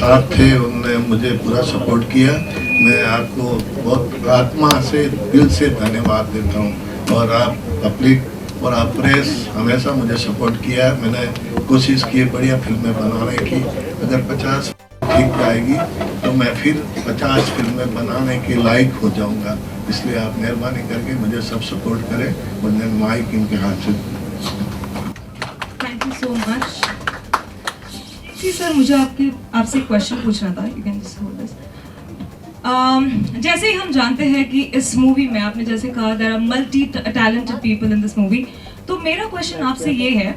साथ थे, उनने मुझे पूरा सपोर्ट किया। मैं आपको बहुत आत्मा से, दिल से धन्यवाद देता हूँ। और आप पब्लिक और आप प्रेस हमेशा मुझे सपोर्ट किया। मैंने कोशिश की बढ़िया फिल्में बनाने की। अगर 50 ठीक जाएगी तो मैं फिर 50 फिल्में बनाने के लायक हो जाऊंगा। इसलिए आप मेहरबानी करके मुझे सब सपोर्ट करें। मुझे माइक इनके हाथ से। Thank you so much. जी सर, मुझे आपसे क्वेश्चन पूछना था। You can just hold this. जैसे ही हम जानते हैं कि इस मूवी में आपने जैसे कहा there are multi talented people in this movie, तो मेरा क्वेश्चन आपसे ये है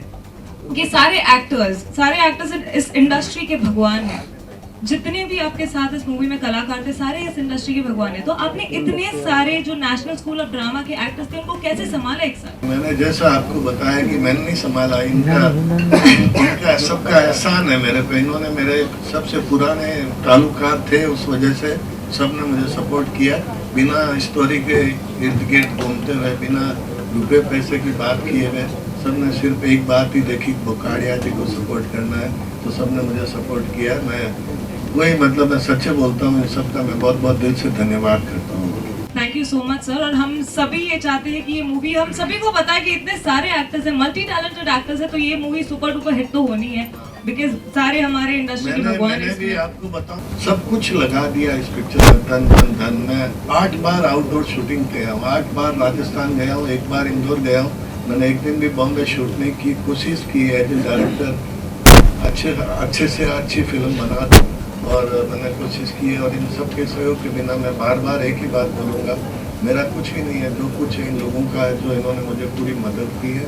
कि सारे एक्टर्स इस इंडस्ट्री के भगवान हैं। जितने भी आपके साथ इस मूवी में कलाकार थे, सारे इस इंडस्ट्री के भगवान हैं। तो आपने इतने सारे जो नेशनल स्कूल ऑफ ड्रामा के एक्टर्स थे उनको कैसे संभाला एक साथ? मैंने जैसा आपको बताया कि मैंने नहीं संभाला, इनका सबका एहसान है मेरे पे। इन्होंने मेरे सबसे पुराने ताल्लुकात थे, उस वजह से सबने मुझे सपोर्ट किया। बिना स्टोरी के इर्द गिर्द घूमते हुए, बिना रुपये पैसे की बात किए हुए, सबने सिर्फ एक बात ही देखी, बोकाड़िया जी को सपोर्ट करना है, तो सबने मुझे सपोर्ट किया। मैं वही मतलब मैं सच्चे बोलता हूँ, इन सबका मैं बहुत बहुत दिल से धन्यवाद करता हूँ। Thank you so much sir. और हम सभी ये चाहते हैं कि ये मूवी, हम सभी को पता है कि इतने सारे एक्टर्स हैं, मल्टी टैलेंटेड एक्टर्स हैं, तो ये मूवी सुपर डुपर हिट तो होनी है, बिकॉज सारे हमारे इंडस्ट्री के भगवान हैं। मैंने भी आपको बताऊं, सब कुछ लगा दिया इस पिक्चर में, धन धन धन। मैं 8 बार आउटडोर शूटिंग किया हूँ, 8 बार राजस्थान गया हूँ, 1 बार इंदौर गया हूँ। मैंने एक दिन भी बॉम्बे शूट नहीं की। कोशिश की एज ए डायरेक्टर अच्छे से अच्छी फिल्म बना दूँ, और मैंने कोशिश की है। और इन सब के सहयोग के बिना मैं बार बार एक ही बात बोलूँगा, मेरा कुछ भी नहीं है, जो कुछ है इन लोगों का है, जो इन्होंने मुझे पूरी मदद की है।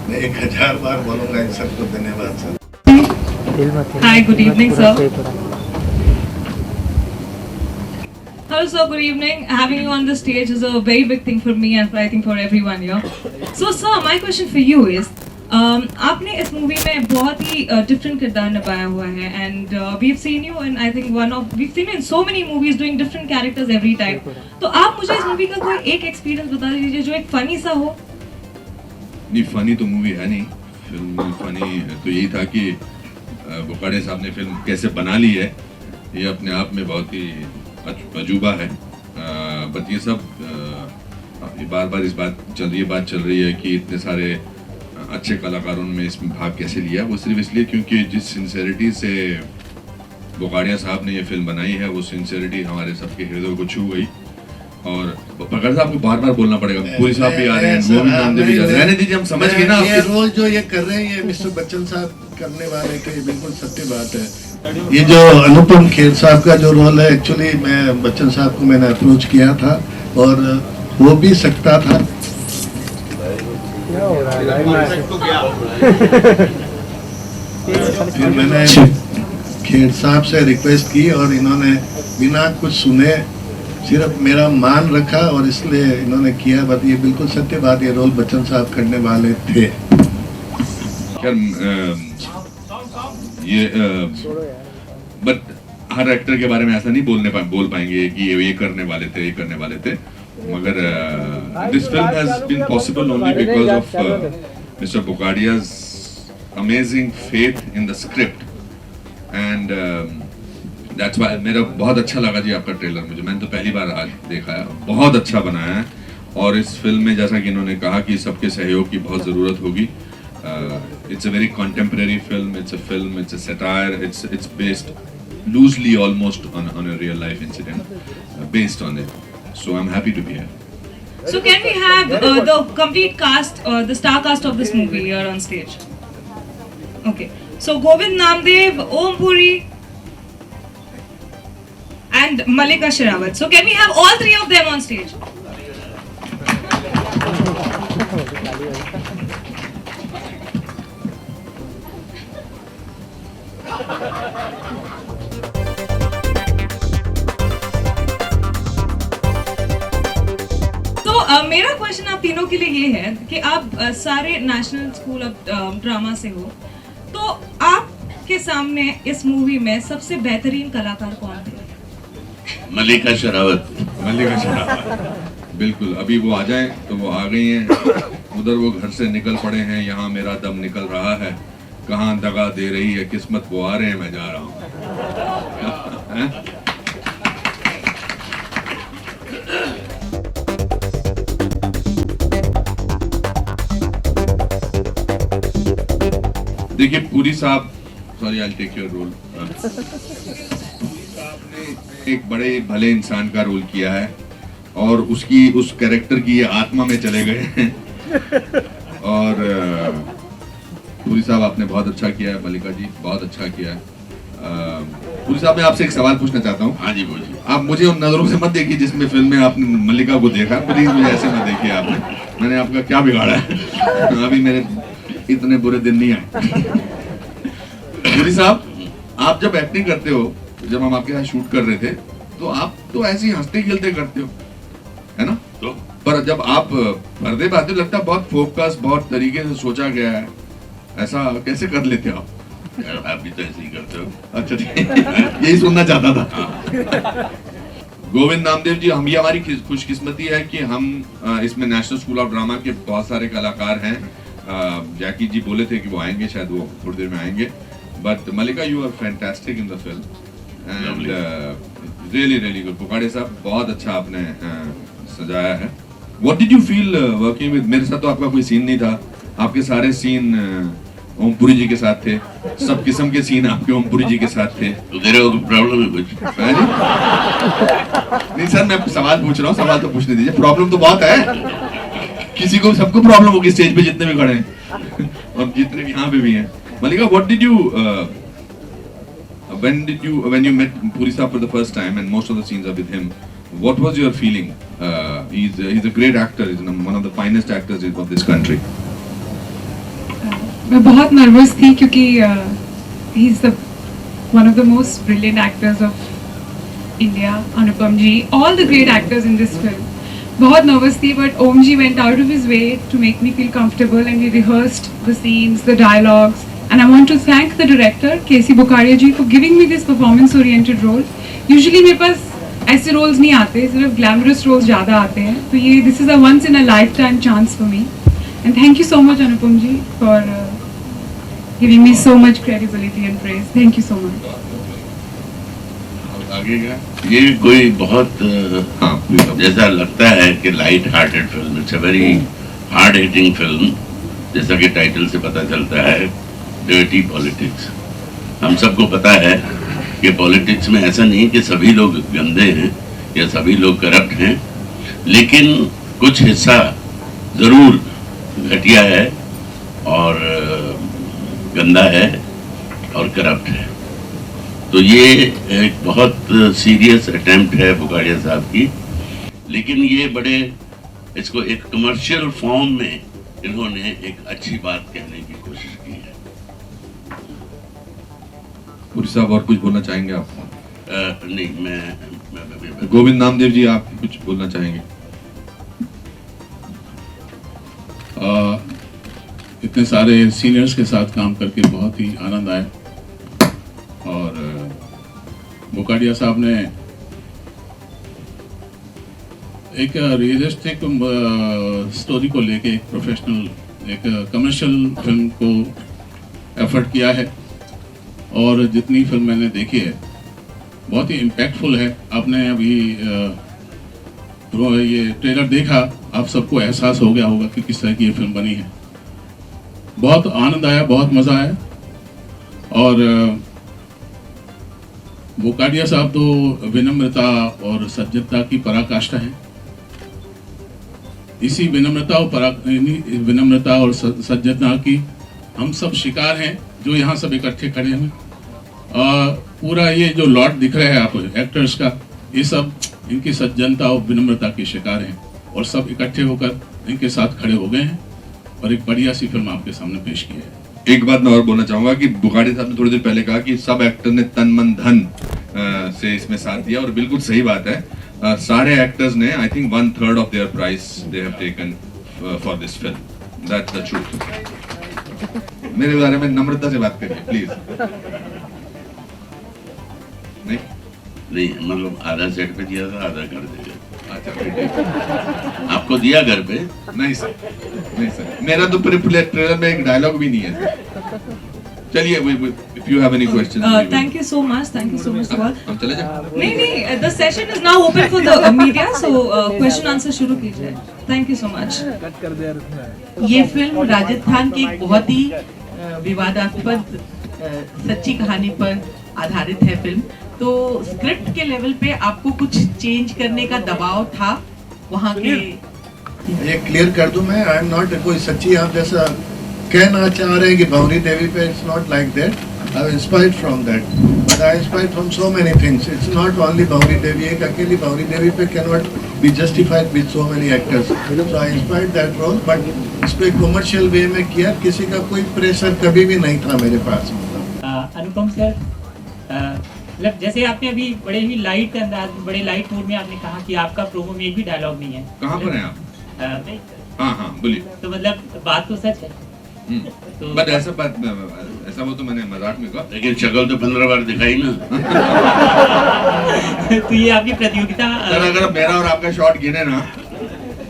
मैं 1000 बार बोलूँगा इन सबको धन्यवाद sir. Hi, good evening, sir. Hello, sir. Good evening. Having you on the stage is a very big thing for me and I think for everyone here. So, sir, my question for you is, आपने इस movie में बहुत ही different किरदार निभाया हुआ है, and we've seen you in I think we've seen you in so many movies doing different characters every time. तो आप मुझे इस मूवी का कोई एक एक्सपीरियंस बता दीजिए जो एक फनी सा हो। नहीं, फनी तो मूवी है नहीं। फिल्म फनी तो यही था कि बोकाड़िया साहब ने फिल्म कैसे बना ली है, ये अपने आप में बहुत ही अजूबा है। बट ये सब बार बार इस बात चल रही है कि इतने सारे अच्छे कलाकारों में इसमें भाग कैसे लिया। वो सिर्फ इसलिए क्योंकि जिस सिंसेरिटी से बोकाड़िया साहब ने ये फिल्म बनाई है, वो सिंसेरिटी हमारे सबके हृदय को छू गई। और प्रकाश साहब को बार बार बोलना पड़ेगा, पूरी साहब भी आ रहे हैं, वो भी नामदेव भी जा रहे हैं, रहने दीजिए, हम समझ गए ना। ये रोल जो ये कर रहे हैं, ये मिस्टर बच्चन साहब करने वाले थे, बिल्कुल सत्य बात है। ये जो अनुपम खेर साहब का जो रोल है, एक्चुअली मैं बच्चन साहब को मैंने अप्रोच किया था और हो भी सकता था। फिर मैंने खेर साहब से रिक्वेस्ट की और इन्होंने बिना कुछ सुने सिर्फ मेरा मान रखा और इसलिए इन्होंने किया। बट ये बिल्कुल सत्य बात, ये रोल बच्चन साहब करने वाले थे। ये बट हर एक्टर के बारे में ऐसा नहीं बोल पाएंगे कि ये करने वाले थे, मगर this film has been possible only because of mister Bokadia's amazing faith in the script and that's why मेरा बहुत अच्छा लगा जी आपका ट्रेलर। मैंने तो पहली बार आज देखा है, बहुत अच्छा बनाया है। और इस फिल्म में जैसा कि इन्होंने कहा कि सबके सहयोग की बहुत ज़रूरत होगी। It's a very contemporary film. It's a satire. It's based loosely almost on a real life incident, based on it. So I'm happy to be here. So can we have the complete cast, the star cast of this movie here on stage? Okay. So Govind Namdev, Om Puri, and Malika Sherawat. So can we have all three of them on stage? मेरा question आप तीनों के लिए ये है कि आप सारे नेशनल स्कूल ऑफ ड्रामा से हो, तो आपके सामने इस मूवी में सबसे बेहतरीन कलाकार कौन थे? मल्लिका शेरावत बिल्कुल। अभी वो आ जाए तो वो आ गई हैं। उधर वो घर से निकल पड़े हैं, यहाँ मेरा दम निकल रहा है। कहाँ दगा दे रही है किस्मत, वो आ रहे हैं, मैं जा रहा हूँ। हैं? देखिए पुरी साहब, sorry I take your role, एक बड़े भले इंसान का रोल किया है और उसकी उस कैरेक्टर की ये आत्मा में चले गए हैं और पुरी साहब आपने बहुत अच्छा किया है, मल्लिका जी बहुत अच्छा किया है। पुरी साहब मैं आपसे एक सवाल पूछना चाहता हूँ। हाँ जी बोलिए। आप मुझे उन नजरों से मत देखिए जिसमें फिल्म में आपने मल्लिका को देखा, प्लीज मुझे ऐसे मत देखिए। आपने, मैंने आपका क्या बिगाड़ा है? अभी मेरे इतने बुरे दिन नहीं आए। पुरी साहब, आप जब एक्टिंग करते हो, जब हम आपके साथ शूट कर रहे थे तो आप तो ऐसे ही हंसते खेलते करते हो, है ना? तो पर जब आप पर्दे पे आते हो लगता है बहुत फोकस, बहुत तरीके से सोचा गया है। ऐसा कैसे कर लेते हो आप? यार, आप भी तो ऐसे ही करते हो। अच्छा ठीक है, यही सुनना चाहता था। गोविंद नामदेव जी, हम ये हमारी खुशकिस्मती है कि हम इसमें नेशनल स्कूल ऑफ ड्रामा के बहुत सारे कलाकार हैं। जैकी जी बोले थे कि वो आएंगे, शायद वो थोड़ी देर में आएंगे। But Mallika, you are fantastic in the film and really really good. पुकाड़े साहब बहुत अच्छा आपने सजाया है। What did you feel working with? मेरे साथ तो आपका कोई सीन नहीं था, आपके सारे सीन ओमपुरी जी के साथ थे, सब किस्म के सीन आपके ओमपुरी जी के साथ थे। तो तेरे को प्रॉब्लम है कुछ? है जी? नहीं सर, मैं सवाल पूछ रहा हूँ, सवाल तो पूछने दीजिए। प्रॉब्लम तो बहुत है, किसी को, सबको प्रॉब्लम होगी स्टेज पे जितने भी खड़े हैं और जितने भी यहाँ पे भी हैं। Mallika, what did you when you met Puri Saab for the first time and most of the scenes are with him, what was your feeling? He's a great actor, he's one of the finest actors of this country. मैं बहुत nervous थी क्योंकि he is the one of the most brilliant actors of India, Anupam ji, all the great actors in this film. बहुत nervous थी, but Om ji went out of his way to make me feel comfortable and he rehearsed the scenes, the dialogues, and I want to thank the director K C Bokadia ji for giving me this performance oriented role. Usually मेरे पास ऐसे roles नहीं आते, सिर्फ glamorous roles ज़्यादा आते हैं, तो ये this is a once in a life time chance for me. And thank you so much Anupam ji for giving me so much credibility and praise. Thank you so much. आगे क्या? ये कोई बहुत हाँ, please, अब- जैसा लगता है कि light hearted film, it's a very hard hitting film. जैसा कि टाइटल से पता चलता है, डर्टी पॉलिटिक्स। हम सबको पता है कि पॉलिटिक्स में ऐसा नहीं कि सभी लोग गंदे हैं या सभी लोग करप्ट हैं, लेकिन कुछ हिस्सा जरूर घटिया है और गंदा है और करप्ट है। तो ये एक बहुत सीरियस अटेम्प्ट है बुकाड़िया साहब की, लेकिन ये बड़े इसको एक कमर्शियल फॉर्म में इन्होंने एक अच्छी बात कहने की कोशिश की है। पुरी साहब और कुछ बोलना चाहेंगे आप? नहीं, मैं गोविंद नामदेव जी, आप कुछ बोलना चाहेंगे? इतने सारे सीनियर्स के साथ काम करके बहुत ही आनंद आया और बुकाड़िया साहब ने एक रियलिस्टिक स्टोरी को लेके एक प्रोफेशनल, एक कमर्शियल फिल्म को एफर्ट किया है और जितनी फिल्म मैंने देखी है बहुत ही इम्पैक्टफुल है। आपने अभी ये ट्रेलर देखा, आप सबको एहसास हो गया होगा कि किस तरह की ये फिल्म बनी है। बहुत आनंद आया, बहुत मज़ा आया और बुकाड़िया साहब तो विनम्रता और सज्जनता की पराकाष्ठा हैं। इसी विनम्रता और सज्जनता की हम सब शिकार हैं जो यहाँ सब इकट्ठे खड़े हैं। पूरा ये जो लॉट दिख रहा है आप एक्टर्स का, ये सब इनकी सज्जनता और विनम्रता के शिकार हैं और सब इकट्ठे होकर इनके साथ खड़े हो गए हैं और एक बढ़िया सी फिल्म आपके सामने पेश की है। एक बात मैं और बोलना चाहूंगा कि बुकाड़ी साहब ने थोड़ी देर पहले कहा कि सब एक्टर ने तन मन धन से इसमें साथ दिया और बिल्कुल सही बात है। सारे एक्टर्स ने, I think 1/3 of their price they have taken for this film. That's the truth. मेरे बारे में नम्रता से बात करिए प्लीज। नहीं, मतलब आधा सेट पे दिया था, आधा कर देगा। अच्छा ठीक। आपको दिया घर पे? नहीं सर, नहीं सर, मेरा तो ट्रेलर में एक डायलॉग भी नहीं है। चलिए If you have any questions, we will- Thank you so much. Thank you so much to all. हम चले जाएं? नहीं, the session is now open for the media, so question answer शुरू कीजिए. Thank you so much. ये film Rajasthan की एक बहुत ही विवादास्पद सच्ची कहानी पर आधारित है फिल्म. तो स्क्रिप्ट के लेवल पे आपको कुछ चेंज करने का दबाव था वहाँ के? ये क्लियर कर दूं मैं, आई एम नॉट कोई सच्ची आप जैसा कहना चाह रहे हैं कि भंवरी देवी पे, it's not like that. I am inspired from that, but I inspired from so many things. It's not only Bhanwari Devi. एक अकेली भंवरी देवी पे can not be justified with so many actors. So I inspired that role, but इसको एक commercial वे में किया. किसी का कोई प्रेशर कभी भी नहीं था मेरे पास. अनुपम सर, मतलब जैसे आपने अभी बड़े ही लाइट अंदाज, बड़े लाइट मूड में आपने कहा कि आपका प्रोमो में एक भी डायलॉग नहीं है. कहाँ पर हैं आप? नहीं, हाँ बोलिए. तो मतलब बात तो सच है. तो बट ऐसा वो तो मैंने मजाक में कहा. लेकिन शक्ल तो 15 बार दिखाई ना. तो ये आपकी प्रतियोगिता सर अगर मेरा और आपका शॉट गिने ना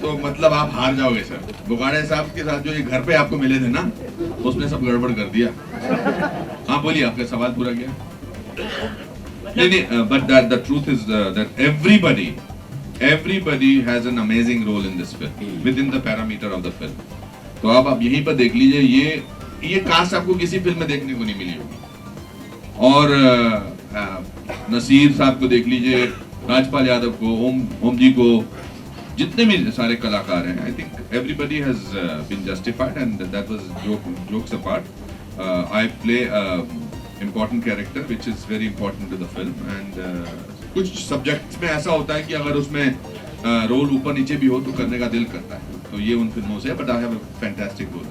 तो मतलब आप हार जाओगे सर. बुखाड़े साहब के साथ जो ये घर पे आपको मिले थे ना, उसने सब गड़बड़ कर दिया. हाँ बोलिए, आपका सवाल पूरा किया. नहीं, but the truth is that everybody has an amazing role in this film within the parameter of the film. तो अब आप यहीं पर देख लीजिए, ये कास्ट आपको किसी फिल्म में देखने को नहीं मिली होगी. और नसीर साहब को देख लीजिए, राजपाल यादव को, ओम जी को, जितने भी सारे कलाकार हैं, I think everybody has been justified and that was jokes apart. I play important character which is very important to the film and कुछ सब्जेक्ट्स में ऐसा होता है कि अगर उसमें रोल ऊपर नीचे भी हो तो करने का दिल करता है. तो ये उन फिल्मों से, but I have a fantastic role.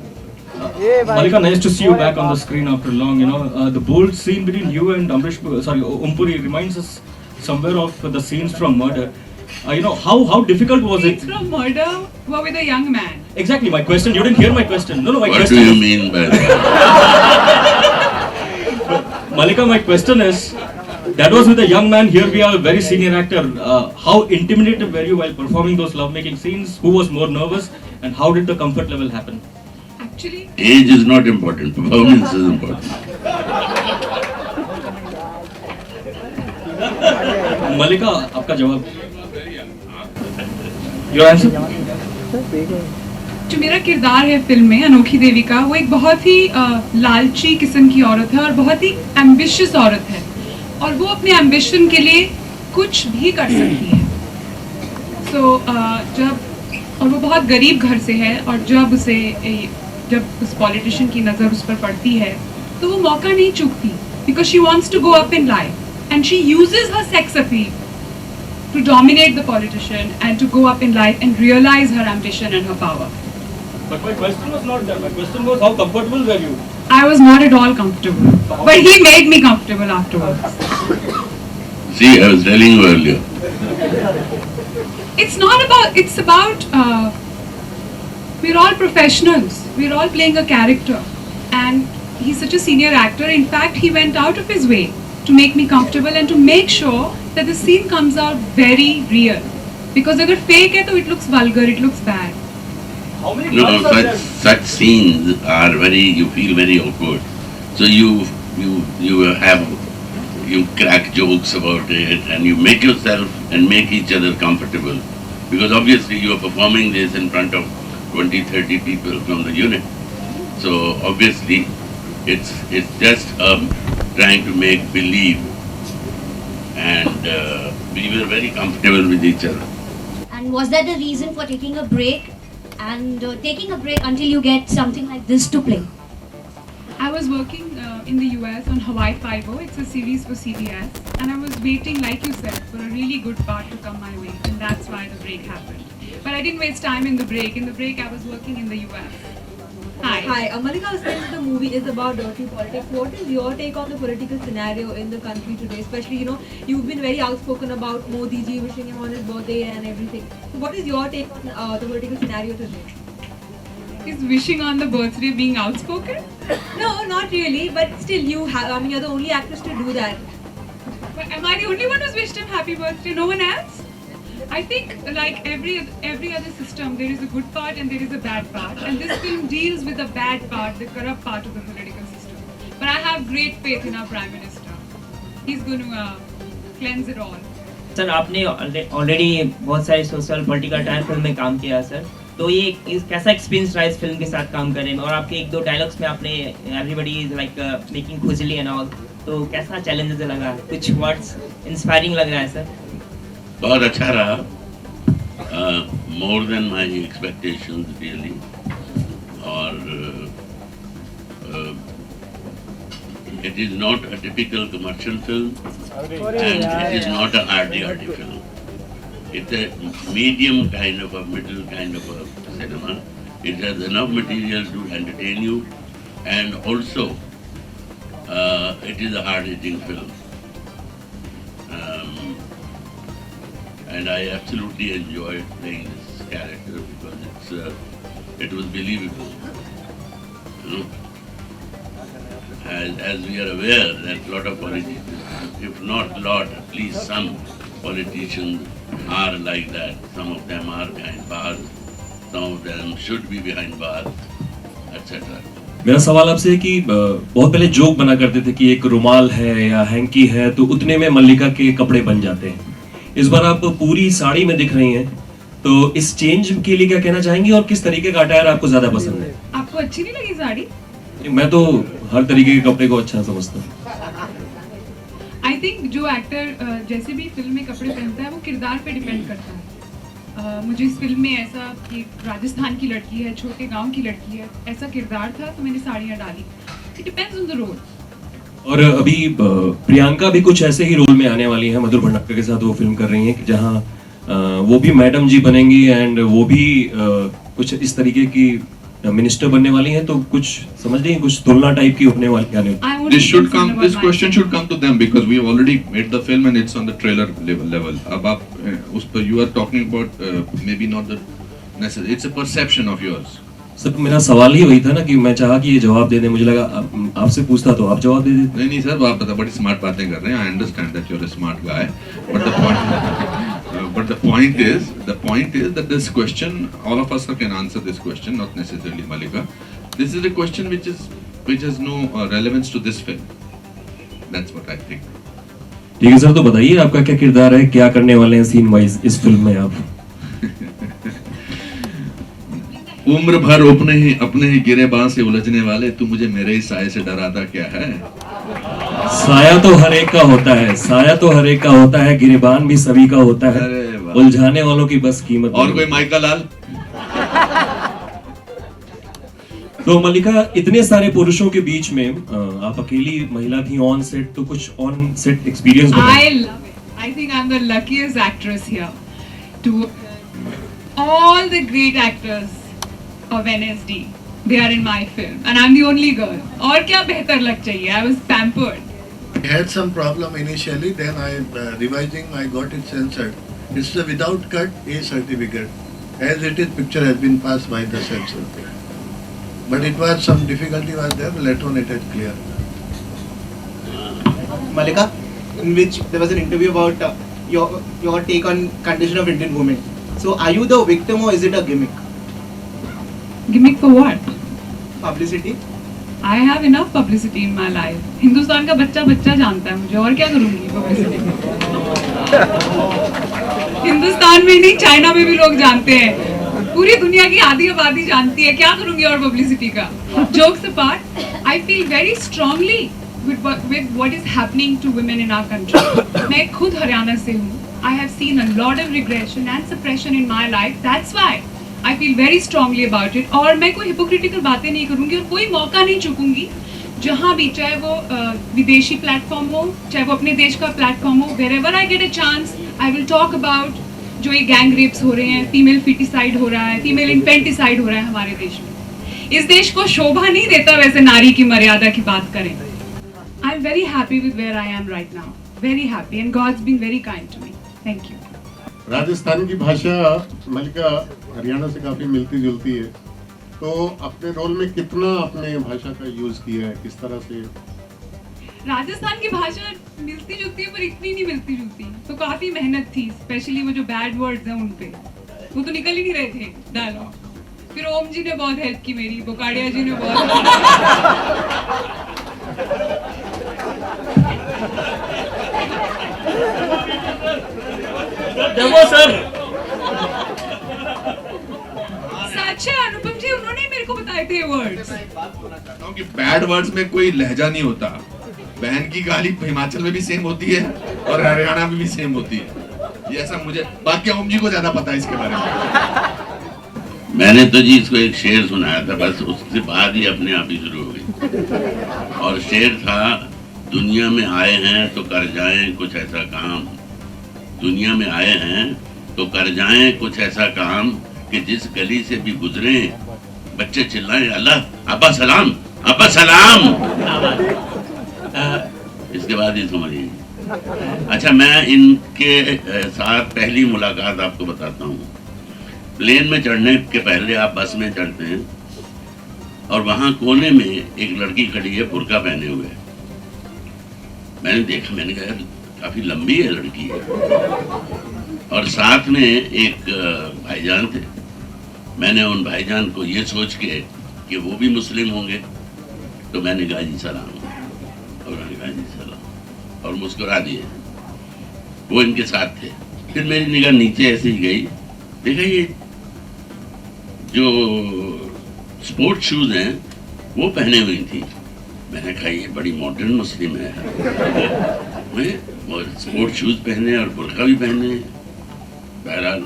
Malika, nice to see you back on the screen after long. You know, the bold scene between you and Om Puri reminds us somewhere of the scenes from Murder. You know, how difficult was it? Scenes from Murder were with a young man. Exactly, my question. You didn't hear my question. No, my What question. do you mean by that? Malika, my question is, that was with a young man. Here we are, a very senior actor. How intimidated were you while performing those lovemaking scenes? Who was more nervous, and how did the comfort level happen? Actually, Age is not important. Performance is important. Malika, आपका जवाब. Your answer? जो मेरा किरदार है film में अनोखी देवी का, वो एक बहुत ही लालची किस्म की औरत है और बहुत ही एम्बिशियस औरत है, और वो अपने एम्बिशन के लिए कुछ भी कर सकती है. और वो बहुत गरीब घर से है, और जब उस पॉलिटिशियन की नज़र उस पर पड़ती है तो वो मौका नहीं चूकती, because she wants to go up in life and she uses her sex appeal to dominate the politician and to go up in life and realize her ambition and her power. But my question was not that. My question was, how comfortable were you? I was not at all comfortable, but he made me comfortable afterwards. See, I was telling you earlier. It's about we're all professionals. We're all playing a character, and he's such a senior actor. In fact, he went out of his way to make me comfortable and to make sure that the scene comes out very real. Because अगर fake है तो it looks vulgar, it looks bad. How many No, times are there? such scenes are you feel very awkward. So you crack jokes about it and you make yourself and make each other comfortable. Because obviously you are performing this in front of 20-30 people from the unit. So obviously it's just trying to make believe, and we were very comfortable with each other. And was that the reason for taking a break until you get something like this to play? I was working in the US on Hawaii Five-0. It's a series for CBS, and I was waiting, like you said, for a really good part to come my way, and that's why the break happened. But I didn't waste time in the break. In the break, I was working in the US. Hi. Malika, since the movie is about dirty politics, what is your take on the political scenario in the country today? Especially, you've been very outspoken about Modi ji, wishing him on his birthday and everything. So what is your take on the political scenario today? Is wishing on the birthday being outspoken? No, not really, but still you're the only actress to do that. But am I the only one who's wished him happy birthday? No one else? I think like every other system, there is a good part and there is a bad part, and this film deals with the bad part, the corrupt part of the political system. But I have great faith in our Prime Minister. He's going to cleanse it all. Sir आपने already बहुत सारे social political time film में काम किया है sir, तो ये कैसा एक्सपीरियंस रहा इस फिल्म के साथ काम करने में? और आपके एक दो डायलॉग्स में आपने एवरीबॉडी इज लाइक मेकिंग खुजली एंड ऑल, तो कैसा चैलेंजेस लगा, कुछ वर्ड्स इंस्पायरिंग लग रहा है सर? बहुत अच्छा रहा, more than my expectations really, और it is not a typical commercial film and it is not an arty film. It's a medium kind of a middle kind of a cinema. It has enough material to entertain you, and also it is a hard-hitting film. And I absolutely enjoyed playing this character because it was believable. You know? As we are aware that a lot of politicians, if not lot, at least some politicians are like that. Some of them are behind bars, some of them should be behind bars, etc. मेरा सवाल आपसे है कि बहुत पहले joke बना करते थे कि एक रुमाल है या हैंकी है तो उतने में मल्लिका के कपड़े बन जाते हैं। इस बार आप पूरी साड़ी में दिख रही हैं, तो इस चेंज के लिए क्या कहना चाहेंगी और किस तरीके का अटायर आपको ज्यादा पसंद है? आपको अच्छी नहीं लगी साड़ी? मैं तो हर तरीके के कपड़े को अच्छा समझता हूँ। आई थिंक जो एक्टर जैसे भी फिल्म में कपड़े पहनता है वो किरदार पे डिपेंड करता है। मुझे इस फिल्म में ऐसा कि राजस्थान की लड़की है, छोटे गांव की लड़की है, ऐसा किरदार था तो मैंने साड़ियाँ डाली। It depends on the role. और अभी प्रियंका भी कुछ ऐसे ही रोल में आने वाली है, मधुर भंडारकर के साथ वो फिल्म कर रही हैं जहाँ वो भी मैडम जी बनेंगी एंड वो भी कुछ इस तरीके की मिनिस्टर बनने वाली हैं, तो कुछ समझ रही हैं, कुछ तुलना टाइप की होने वाली आने। This question should come to them because we have already made the film and it's on the trailer level. अब आप उस पर you are talking about maybe not the necessary, it's a perception of yours. Sir मेरा सवाल ही वही था ना कि मैं चाहा कि ये जवाब दे दें, मुझे लगा आपसे पूछता तो आप जवाब दे देते। नहीं सर, आप बता बड़ी स्मार्ट बातें कर रहे हैं। I understand that you're a smart guy, but the point is that this question, all of us can answer this question, not necessarily Mallika. This is a question which has no relevance to this film. That's what I think. ठीक है sir, तो बताइए आपका क्या किरदार है, क्या करने वाले हैं सीन वाइज इस फिल्म में आप? उम्र भर अपने ही गिरे बांस से उलझने वाले, तू मुझे मेरे ही साये से डराता क्या है? साया तो हर एक का होता है, साया तो हर एक का होता है, गिरेबान भी सभी का होता है, उलझाने वालों की बस कीमत। और कोई माइका लाल? तो मल्लिका, इतने सारे पुरुषों के बीच में आप अकेली महिला थी ऑन सेट, तो कुछ ऑन सेट एक्सपीरियंस बताइए। I love it. I think I'm the luckiest actress here. To all the great actors of NSD, they are in my film, and I'm the only girl. और क्या बेहतर लग चाहिए? I was pampered. I had some problem initially, then I revising, I got it censored. It's a without cut A certificate. As it is, picture has been passed by the censor. But it was some difficulty was there. Later on, it is clear. Mallika, in which there was an interview about your take on condition of Indian women. So, are you the victim or is it a gimmick? Gimmick for what? Publicity. I have enough publicity in my life. Hindustan का बच्चा जानता है मुझे, और क्या करूँगी publicity? Hindustan में नहीं, चाइना में भी लोग जानते हैं, पूरी दुनिया की आधी आबादी जानती है, क्या करूँगी और publicity का? Jokes apart, I feel very strongly with what is happening to women in our country. मैं खुद हरियाणा से हूँ. I have seen a lot of regression and suppression in my life. That's why I feel very strongly about it. और मैं कोई hypocritical बातें नहीं करूँगी और कोई मौका नहीं चूकूंगी, जहाँ भी, चाहे वो विदेशी प्लेटफॉर्म हो, चाहे वो अपने देश का प्लेटफॉर्म हो, wherever I get a chance, I will talk about जो ये गैंग रेप्स हो रहे हैं, फीमेल फिटिसाइड हो रहा है, फीमेल इन्फेंटिसाइड हो रहा है हमारे देश में। इस देश को शोभा नहीं देता वैसे नारी की मर्यादा की बात करें। I am very happy with where I am right now. Very happy, and God's been very kind to me. Thank you. Rajasthan की भाषा मल्लिका हरियाणा से काफी मिलती जुलती है, तो अपने रोल में कितना अपने भाषा का यूज किया है, किस तरह से? राजस्थान की भाषा मिलती जुलती है पर इतनी नहीं मिलती जुलती, तो काफी मेहनत थी, स्पेशली वो जो बैड वर्ड्स हैं उन पे, वो तो निकल ही नहीं रहे थे डायलॉग। फिर ओम जी ने बहुत हेल्प की मेरी, बोकाड़िया जी ने बहुत डेमो सर। सच है अनुपम जी, उन्होंने मेरे को बताए थे वर्ड्स। कि बैड वर्ड्स में कोई लहजा नहीं होता। बहन की गाली हिमाचल में भी सेम होती है और हरियाणा में भी सेम होती है। ये ऐसा मुझे, बाकी ओम जी को ज्यादा पता है इसके बारे में। मैंने तो जी इसको एक शेर सुनाया था, बस उसके बाद ही अपने आप ही शुरू हो गई। और शेर था, दुनिया में आए हैं तो कर जाएं कुछ ऐसा काम, दुनिया में आए हैं तो कर जाएं कुछ ऐसा काम कि जिस गली से भी गुजरे बच्चे चिल्लाएं अल्लाह अब्बा सलाम, अब्बा सलाम। इसके बाद ही समझिए। अच्छा, मैं इनके साथ पहली मुलाकात आपको बताता हूँ। प्लेन में चढ़ने के पहले आप बस में चढ़ते हैं और वहाँ कोने में एक लड़की खड़ी है बुर्का पहने हुए। मैंने देखा, मैंने कहा काफी लंबी है लड़की है। और साथ में एक भाईजान थे। मैंने उन भाईजान को ये सोच के कि वो भी मुस्लिम होंगे तो मैंने कहा जी सलाम, और उन्होंने कहा जी सलाम और मुस्कुरा दिए। वो इनके साथ थे। फिर मेरी निगाह नीचे ऐसे ही गई, देखा ये जो स्पोर्ट्स शूज हैं वो पहने हुई थी। मैंने कहा ये बड़ी मॉडर्न मुस्लिम है, और स्पोर्ट्स शूज पहने और बुर्का भी पहने। बहरहाल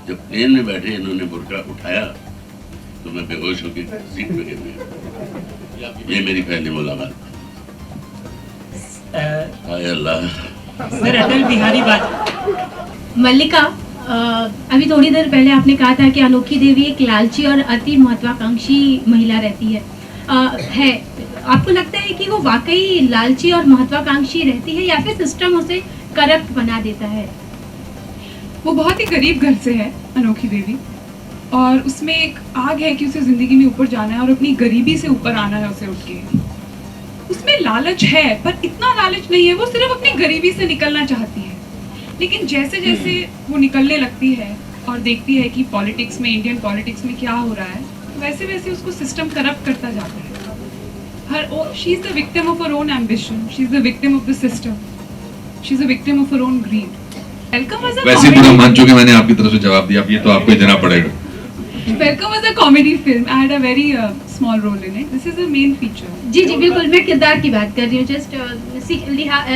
जब प्लेन में बैठे इन्होंने बुर्का उठाया तो मैं बेहोश होकर सीट पे गिर गया। ये मेरी पहली मुलाकात। हाय अल्लाह। सर अटल बिहारी वाजपेयी। मल्लिका, अभी थोड़ी देर पहले आपने कहा था कि अनोखी देवी एक लालची और अति महत्वाकांक्षी महिला रहती है। आपको लगता है कि वो वाकई लालची और महत्वाकांक्षी रहती है या फिर सिस्टम उसे करप्ट बना देता है? वो बहुत ही गरीब घर से है अनोखी देवी, और उसमें एक आग है कि उसे जिंदगी में ऊपर जाना है और अपनी गरीबी से ऊपर आना है उसे उठ के। उसमें लालच है पर इतना लालच नहीं है, वो सिर्फ अपनी गरीबी से निकलना चाहती है। लेकिन जैसे जैसे वो निकलने लगती है और देखती है कि पॉलिटिक्स में, इंडियन पॉलिटिक्स में क्या हो रहा है, वैसे वैसे उसको सिस्टम करप्ट करता जाता है। She is the victim of her own ambition, she is the victim of the system, she is the victim of her own greed. Welcome was a वैसे पूरा मान चुके, मैंने आपकी तरफ से जवाब दिया, अब ये तो आपको ही देना पड़ेगा। Welcome was a comedy film, I had a very small role in it, this is the main feature. जी जी बिल्कुल, मैं किरदार की बात कर रही हूँ, जस्ट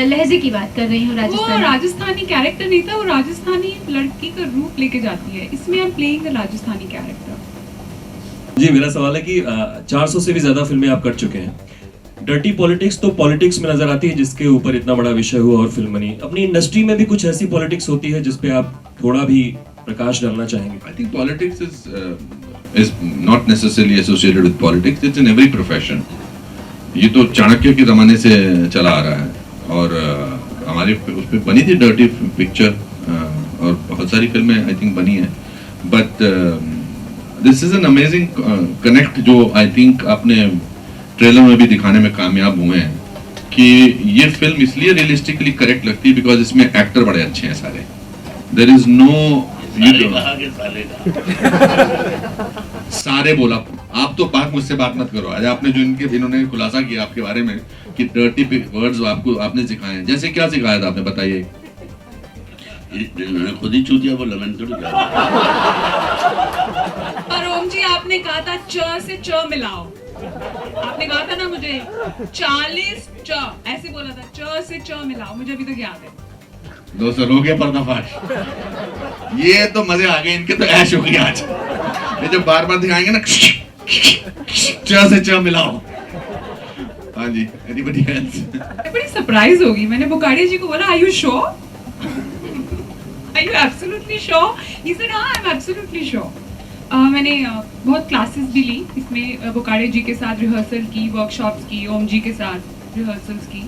लहजे की बात कर रही हूँ। वो राजस्थानी कैरेक्टर नहीं था, वो राजस्थानी लड़की का रूप लेके जाती है। इसमें I am playing the Rajasthani character. जी, मेरा सवाल है कि 400 से भी ज्यादा फिल्में आप कर चुके हैं। डर्टी पॉलिटिक्स तो पॉलिटिक्स में नजर आती है, जिसके ऊपर इतना बड़ा विषय हुआ और फिल्म बनी। अपनी इंडस्ट्री में भी कुछ ऐसी पॉलिटिक्स होती है जिस पे आप थोड़ा भी प्रकाश डालना चाहेंगे? I think politics is not necessarily associated with politics. It's in every profession. ये तो चाणक्य के जमाने से चला आ रहा है और हमारे उस पे बनी थी डर्टी पिक्चर और बहुत सारी फिल्में आई थिंक बनी है। But this is an amazing connect जो आई थिंक आपने ट्रेलर में भी दिखाने में कामयाब हुए हैं कि ये फिल्म इसलिए रियलिस्टिकली करेक्ट लगती है बिकॉज इसमें एक्टर बड़े अच्छे हैं सारे। देयर इज नो सारे बोला, आप तो बात मुझसे बात मत करो। आज आपने जो इन्होंने खुलासा किया आपके बारे में कि डर्टी वर्ड्स आपको आपने सिखाए हैं, जैसे क्या सिखाया था आपने बताइए? मैंने खुद ही चूतिया बोला, मैंने थोड़ी कहा। और ओम जी आपने कहा था च से च मिलाओ, आपने कहा था ना मुझे 40 च ऐसे बोला था, च से च मिलाओ, मुझे अभी तक याद है। दोस्तों हो गया पर्दाफाश। ये तो मजे आ गए इनके, तो ऐश हो गई आज। ये जब बार बार दिखाएंगे ना च से च मिलाओ। हाँ जी, एनीबॉडी एल्स? मैं बड़ी सरप्राइज होगी। मैंने बुकाड़िया जी को बोला are you sure, are you absolutely sure? He said हां आई एम एब्सोल्युटली श्योर। मैंने बहुत क्लासेस भी ली इसमें, बुकाड़िया जी के साथ रिहर्सल की, वर्कशॉप्स की, ओम जी के साथ रिहर्सल्स की।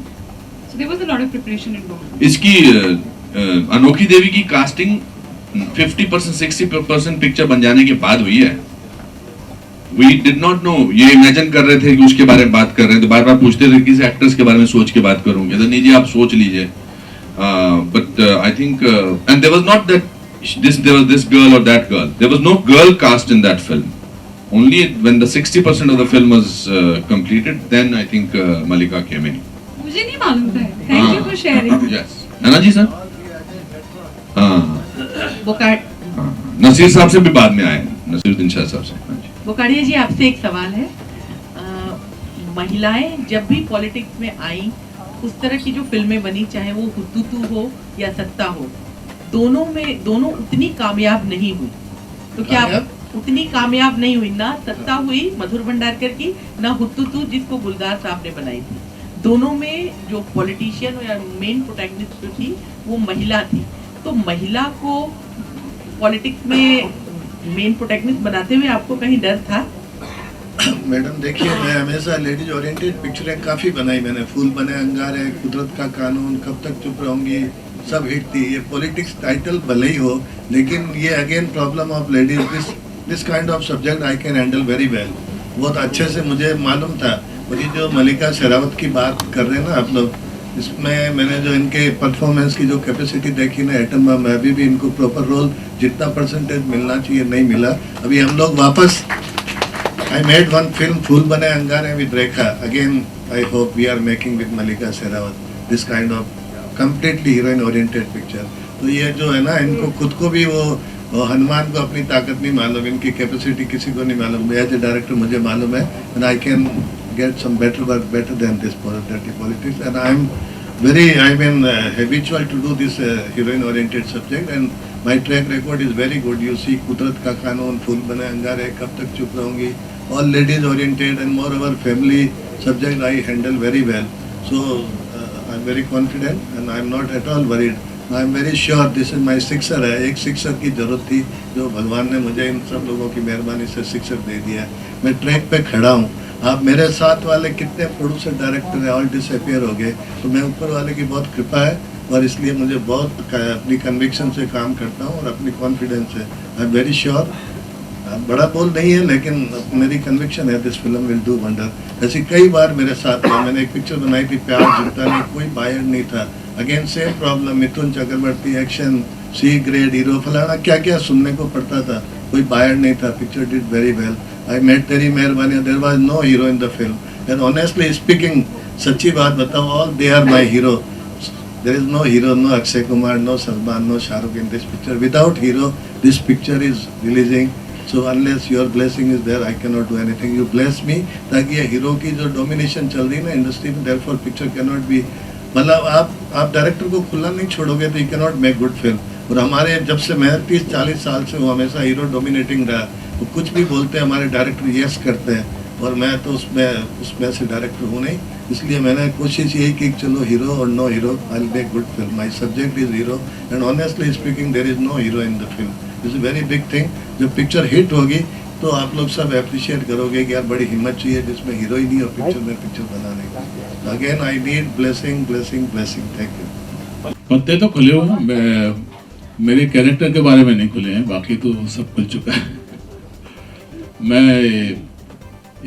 So there was a lot of preparation involved. इसकी अनोखी देवी की कास्टिंग 50% 60% पिक्चर बन जाने के बाद हुई है। We did not know, ये इमेजिन कर रहे थे कि उसके बारे में बात कर रहे हैं, तो बार बार पूछते थे किसी एक्ट्रेस के बारे में सोच के बात करूंगे, तो नहीं जी आप सोच लीजिए। But I think and there was not that there was this girl or that girl. There was no girl cast in that film. Only when the 60% of the film was completed, then I think Mallika came in. मुझे नहीं मालूम था। Thank you for sharing. Yes. Anna ji sir? Naseer साहब से भी बाद में आए, नसीरुद्दीन शाह साहब से। बोकाड़िया जी, आपसे एक सवाल है। महिलाएं जब भी पॉलिटिक्स में आई, उस तरह की जो फिल्में बनी, चाहे वो हुतुतु हो या सत्ता हो, दोनों उतनी कामयाब नहीं हुई। तो क्या उतनी कामयाब नहीं हुई? ना सत्ता हुई मधुर भंडारकर की, ना हुतुतु जिसको गुलजार साहब ने बनाई थी। दोनों में जो पॉलिटिशियन या मेन प्रोटैगनिस्ट जो थी वो महिला थी। तो महिला को पॉलिटिक्स में मेन प्रोटैगनिस्ट बनाते हुए आपको कहीं डर था? मैडम देखिए, मैं हमेशा लेडीज ओरिएंटेड पिक्चरें काफ़ी बनाई मैंने। फूल बने अंगारे, कुदरत का कानून, कब तक चुप रहूंगी, सब हिट थी। ये पॉलिटिक्स टाइटल भले ही हो, लेकिन ये again problem of ladies, this kind of subject I can handle very well. बहुत अच्छे से मुझे मालूम था। और ये जो मलिका शेरावत की बात कर रहे हैं ना आप लोग, इसमें मैंने जो इनके परफॉर्मेंस की जो कैपेसिटी देखी ना एटम बम में, अभी भी इनको प्रॉपर रोल जितना परसेंटेज मिलना चाहिए नहीं मिला। अभी हम लोग वापस, I made one film, फूल बने अंगारे with Rekha. Again, I hope we are making with Malika Sherawat this kind of completely heroine oriented picture. तो ये जो है ना, इनको खुद को भी वो हनुमान को अपनी ताकत नहीं मालूम, इनकी कैपेसिटी किसी को नहीं मालूम। एज ए डायरेक्टर मुझे मालूम है, and I can get some better work better than this dirty politics. And I've been habitual to do this heroine oriented subject, and my track record is very good. You see कुदरत का कानून, फूल बने अंगारे, कब तक चुप रहूंगी, all ladies oriented, and moreover family subject I handle very well. So I'm very confident and I'm not at all worried. I'm very sure this is my sixer है। एक सिक्सर की जरूरत थी, जो भगवान ने मुझे इन सब लोगों की मेहरबानी से सिक्सर दे दिया। मैं ट्रैक पे खड़ा हूँ। आप मेरे साथ वाले कितने प्रोड्यूसर डायरेक्टर है, ऑल डिसअपियर हो गए। तो मैं ऊपर वाले की बहुत कृपा है, और इसलिए मुझे बहुत अपनी कन्विक्शन से काम करता हूँ और अपनी कॉन्फिडेंस है। आई एम वेरी श्योर, बड़ा बोल नहीं है लेकिन मेरी कन्विक्शन है, this film will do wonder. ऐसी कई बार मेरे साथ हुआ। मैंने एक पिक्चर बनाई थी प्यार जीता नहीं, कोई बायर नहीं था। Again same problem, Mithun Chakraborty action, C grade hero, फलाना क्या क्या सुनने को पड़ता था, कोई बायर नहीं था। Picture did very well. I met Teri Meherbani, there was no hero in the film. And honestly speaking, सच्ची बात बताओ, all they are my hero. There is no hero, no Akshay Kumar, no Salman, no Shah Rukh in this picture. Without hero, this picture is releasing. So unless your blessing is there, I cannot do anything. You bless me, ताकि ये hero की जो domination चल रही है ना industry में, therefore picture cannot be, मतलब आप डायरेक्टर को खुला नहीं छोड़ोगे तो you cannot make good film. और हमारे जब से मैं 30-40 साल से वो हमेशा हीरो डोमिनेटिंग रहा, तो कुछ भी बोलते हैं हमारे डायरेक्टर यस करते हैं, और मैं तो उसमें से डायरेक्टर हूँ नहीं। इसलिए मैंने कोशिश यही की, चलो हीरो और no hero, I will make good film. My subject is hero, and honestly speaking there is no hero in the film. This is very big thing. जब पिक्चर हिट होगी तो आप लोग सब अप्रिशिएट करोगे कि यार बड़ी हिम्मत चाहिए जिसमें हीरो ही नहीं हो पिक्चर में, पिक्चर बनाने का। Again I need blessing blessing blessing. Thank you. पत्ते तो खुले हुए हैं, मेरे कैरेक्टर के बारे में नहीं खुले हैं, बाकी तो सब खुल चुका है। मैं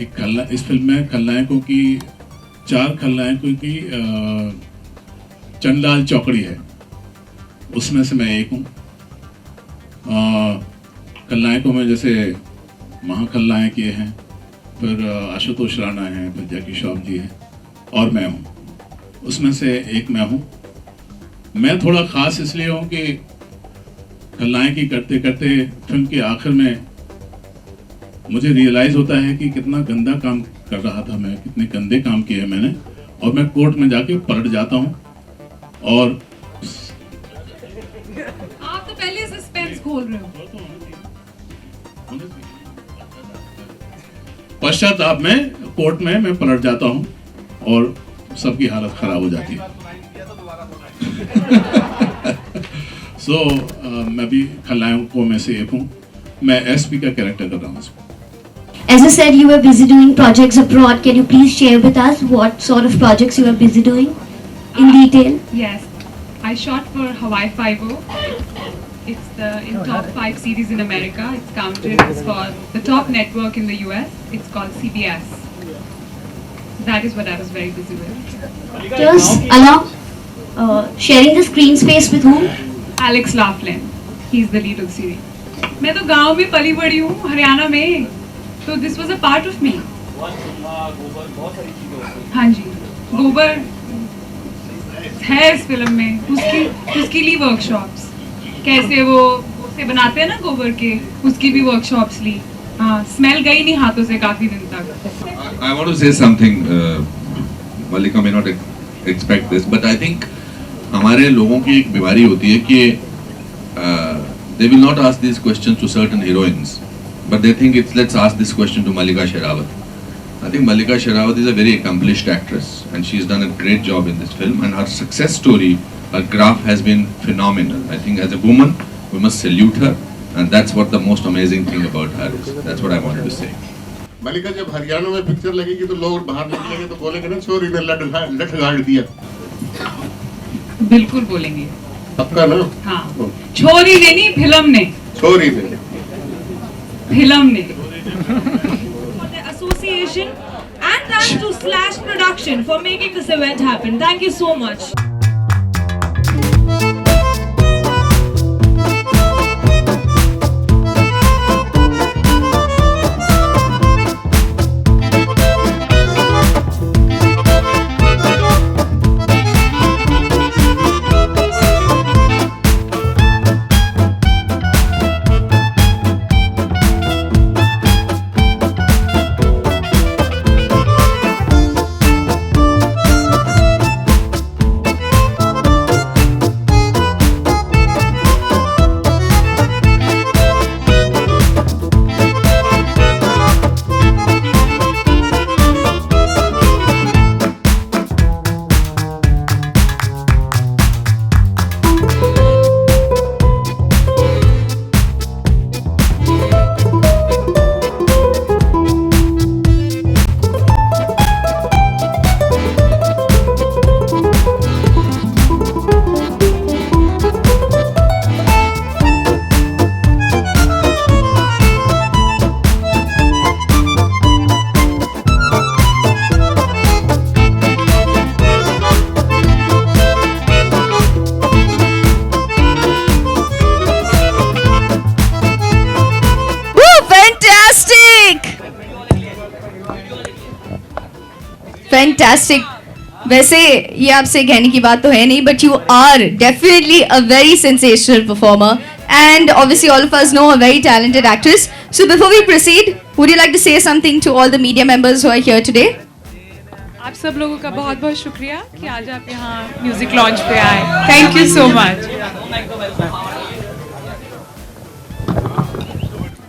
एक इस फिल्म में खलनायकों की 4 खलनायकों की चंडाल चौकड़ी है, उसमें से मैं एक हूँ। खलनायकों में जैसे महाखलनायक ये हैं, फिर आशुतोष राणा हैं, फिर जैकी श्रॉफ जी हैं, और मैं हूँ। उसमें से एक मैं हूँ। मैं थोड़ा ख़ास इसलिए हूँ कि खलनायकी करते करते फिल्म के आखिर में मुझे रियलाइज़ होता है कि कितना गंदा काम कर रहा था मैं, कितने गंदे काम किए हैं मैंने, और मैं कोर्ट में जाके पलट जाता हूँ। और आप तो पहले सस्पेंस खोल रहे हो। पश्चाताप में कोर्ट में मैं पलट जाता हूँ और सबकी हालत खराब हो जाती है। मैं भी खलनायकों में से एक हूँ। मैं एसपी का कैरेक्टर कर रहा हूँ। As you said, you were busy doing projects abroad. Can you please share with us what sort of projects you were busy doing in detail? Yes, I shot for Hawaii Five-O. It's in top 5 series in America. It's counted as for the top network in the US. It's called CBS. That is what I was very busy with. Just along sharing the screen space with whom? Alex Laughlin. He's the lead of the series. मैं तो गांव में पली बड़ी हूँ, हरियाणा में। तो this was a part of me. हाँ जी, गोबर है इस फिल्म में। उसकी लिए वर्कशॉप्स, कैसे वो से बनाते हैं ना गोबर के, उसकी भी वर्कशॉप्स ली। हाँ, स्मेल गई नहीं हाथों से काफी दिन तक। I want to say something. Malika may not expect this, but I think हमारे लोगों की एक बीमारी होती है कि they will not ask these questions to certain heroines, but they think let's ask this question to Malika Sherawat. I think Malika Sherawat is a very accomplished actress, and she's done a great job in this film. And her success story, her graph has been phenomenal. I think as a woman, we must salute her, and that's what the most amazing thing about her is. That's what I wanted to say. मलिका जब हरियाणा में picture लगेगी तो लोग बाहर निकलेंगे तो बोलेंगे ना छोरी ने लठ गाड़ दिया। बिल्कुल बोलेंगे। पक्का ना? हाँ। छोरी ने नहीं, फिल्म ने। छोरी ने। फिल्म ने। For the association and thanks to Slash Production for making this event happen. Thank you so much. Fantastic. वैसे ये आपसे कहने की बात तो है नहीं, but you are definitely a very sensational performer and obviously all of us know a very talented actress. So before we proceed, would you like to say something to all the media members who are here today? आप सब लोगों का बहुत बहुत शुक्रिया कि आज आप यहाँ म्यूजिक लॉन्च पे आए। Thank you so much.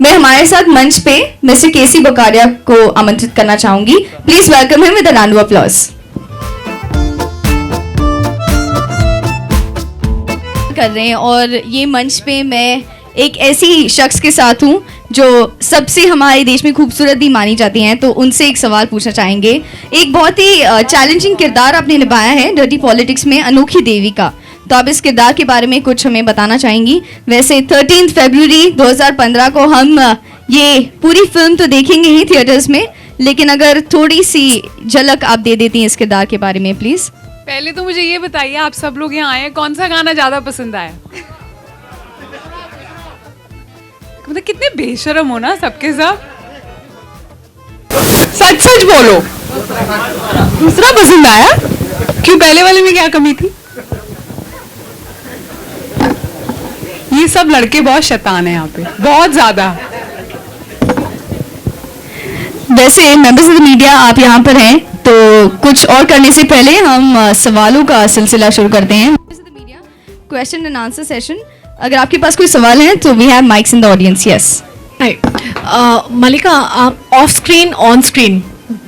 मैं हमारे साथ मंच पे मिस्टर केसी बोकारिया को आमंत्रित करना चाहूंगी। Please welcome him with a round of applause. कर रहे हैं और ये मंच पे मैं एक ऐसी शख्स के साथ हूँ जो सबसे हमारे देश में खूबसूरत भी मानी जाती हैं, तो उनसे एक सवाल पूछना चाहेंगे। एक बहुत ही चैलेंजिंग किरदार आपने निभाया है डर्टी पॉलिटिक्स में, अनोखी देवी का, तो आप इस किरदार के बारे में कुछ हमें बताना चाहेंगी। वैसे 13 फरवरी 2015 को हम ये पूरी फिल्म तो देखेंगे ही थिएटर्स में, लेकिन अगर थोड़ी सी झलक आप दे देती हैं इस किरदार के बारे में प्लीज़। पहले तो मुझे ये बताइए, आप सब लोग यहाँ आए, कौन सा गाना ज्यादा पसंद आया? मतलब कितने बेशरम हो ना सबके सब। सच सच बोलो, दूसरा पसंद आया? क्यों, पहले वाले में क्या कमी थी? ये सब लड़के बहुत शैतान हैं यहाँ पे, बहुत ज्यादा। वैसे मेंबर्स ऑफ द मीडिया आप यहाँ पर हैं, तो कुछ और करने से पहले हम सवालों का सिलसिला शुरू करते हैं। Question and answer session. अगर आपके पास कोई सवाल है तो we have mics in the audience. Yes. Hi Mallika, आप ऑफ स्क्रीन ऑन स्क्रीन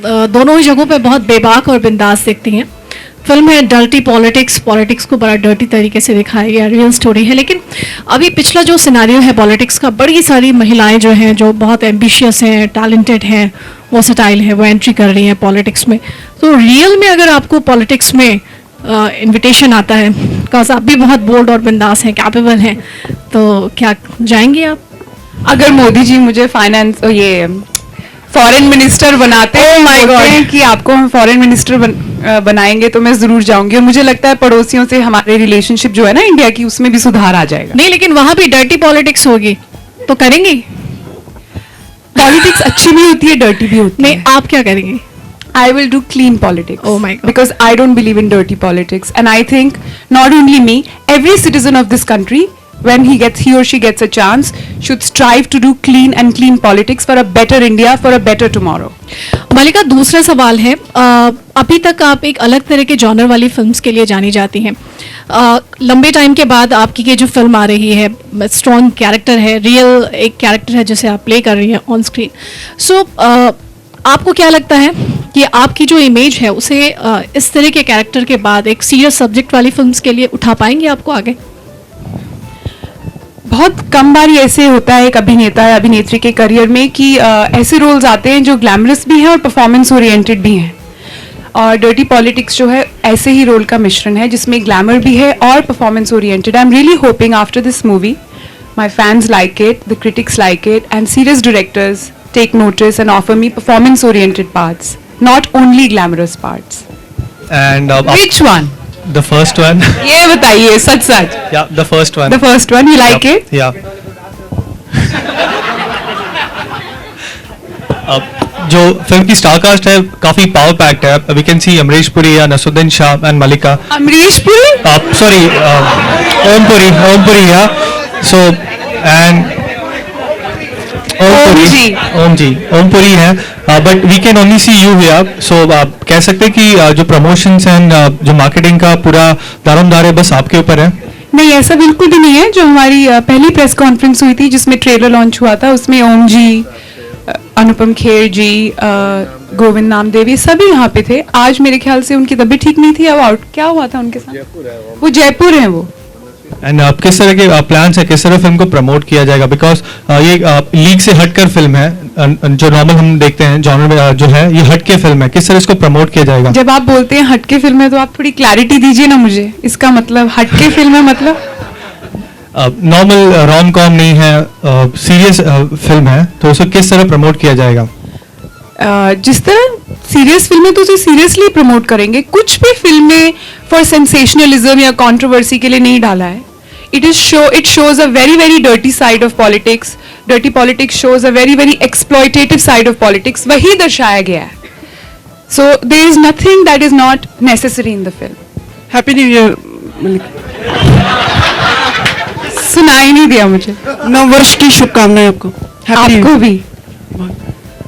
दोनों ही जगहों पे बहुत बेबाक और बिंदास दिखती हैं। फिल्म है डर्टी पॉलिटिक्स, पॉलिटिक्स को बड़ा डर्टी तरीके से दिखाया गया, रियल स्टोरी है। लेकिन अभी पिछला जो सिनारियो है पॉलिटिक्स का, बड़ी सारी महिलाएं जो हैं, जो बहुत एम्बिशियस हैं, टैलेंटेड हैं, वर्सेटाइल हैं, वो एंट्री कर रही हैं पॉलिटिक्स में। तो रियल में अगर आपको पॉलिटिक्स में इनविटेशन आता है, बिकॉज आप भी बहुत बोल्ड और बिंदास हैं, कैपेबल हैं, तो क्या जाएंगे आप? अगर मोदी जी मुझे फाइनेंस ये फॉरेन मिनिस्टर बनाते हैं कि आपको हम फॉरेन मिनिस्टर बनाएंगे, तो मैं जरूर जाऊंगी। और मुझे लगता है पड़ोसियों से हमारे रिलेशनशिप जो है ना इंडिया की, उसमें भी सुधार आ जाएगा। नहीं, लेकिन वहां भी डर्टी पॉलिटिक्स होगी तो करेंगे? पॉलिटिक्स अच्छी भी होती है, डर्टी भी होती है। नहीं, आप क्या करेंगे? I will do clean politics. Oh my God. Because I don't believe in dirty politics, and I think not only me, every citizen of this country when he or she gets a chance, should strive to do clean and clean politics for a better India, for a better tomorrow. मलिका, दूसरा सवाल है, अभी तक आप एक अलग तरह के जॉनर वाली फिल्म्स के लिए जानी जाती हैं। लंबे टाइम के बाद आपकी ये जो फिल्म आ रही है, स्ट्रॉन्ग कैरेक्टर है, रियल एक कैरेक्टर है जिसे आप प्ले कर रही हैं ऑन स्क्रीन। सो आपको क्या लगता है कि आपकी जो इमेज है उसे इस तरह के कैरेक्टर के बाद एक सीरियस सब्जेक्ट वाली फिल्म्स के लिए उठा पाएंगे आपको आगे? बहुत कम बार ये ऐसे होता है एक अभिनेता या अभिनेत्री के करियर में कि ऐसे रोल्स आते हैं जो ग्लैमरस भी हैं और परफॉर्मेंस ओरिएंटेड भी हैं, और डर्टी पॉलिटिक्स जो है ऐसे ही रोल का मिश्रण है जिसमें ग्लैमर भी है और performance oriented. I am really hoping after this movie my fans like it, the critics like it, and serious directors take notice and offer me performance oriented parts, not only glamorous parts. And which one? The first one. ये बताइए सच सच। Yeah, the first one. The first one, you like it? Yeah. जो film की star cast है काफी power packed है। We can see Amrish Puri, Naseeruddin Shah and Mallika. Amrish Puri? Sorry, Om Puri, yeah. So and Om Puri है, but we can only see you here. So आप कह सकते हैं कि जो प्रमोशंस एंड जो मार्केटिंग का पूरा दारोमदार है बस आपके ऊपर है? नहीं, ऐसा बिल्कुल भी नहीं है। जो हमारी पहली प्रेस कॉन्फ्रेंस हुई थी जिसमें ट्रेलर लॉन्च हुआ था, उसमें ओम जी, अनुपम खेर जी, गोविंद नामदेव, ये सभी यहाँ पे थे। आज मेरे ख्याल से उनकी तबीयत ठीक नहीं थी, अब आउट क्या हुआ था उनके साथ? वो जयपुर है वो। एंड किस तरह के प्लान्स है, किस तरह फिल्म को प्रमोट किया जाएगा? बिकॉज ये लीग से हटकर फिल्म है, जो नॉर्मल हम देखते हैं जॉनर जो है ये हटके फिल्म है, किस तरह इसको प्रमोट किया जाएगा? जब आप बोलते हैं हटके फिल्म है तो आप थोड़ी क्लैरिटी दीजिए ना मुझे, इसका मतलब हटके फिल्म है मतलब? नॉर्मल रोम कॉम नहीं है, सीरियस फिल्म है, तो उसको किस तरह प्रमोट किया जाएगा? जिस तरह सीरियस फिल्में तो उसे सीरियसली प्रमोट करेंगे। कुछ भी फिल्म में फॉर सेंसेशनलिज्म या कंट्रोवर्सी के लिए नहीं डाला है। It shows a very very dirty side of politics. Dirty politics shows a very very exploitative side of politics. वही दर्शाया गया है। So there is nothing that is not necessary in the film. Happy New Year. सुनाई नहीं दिया मुझे। नव वर्ष की शुभकामनाएं आपको। आपको भी।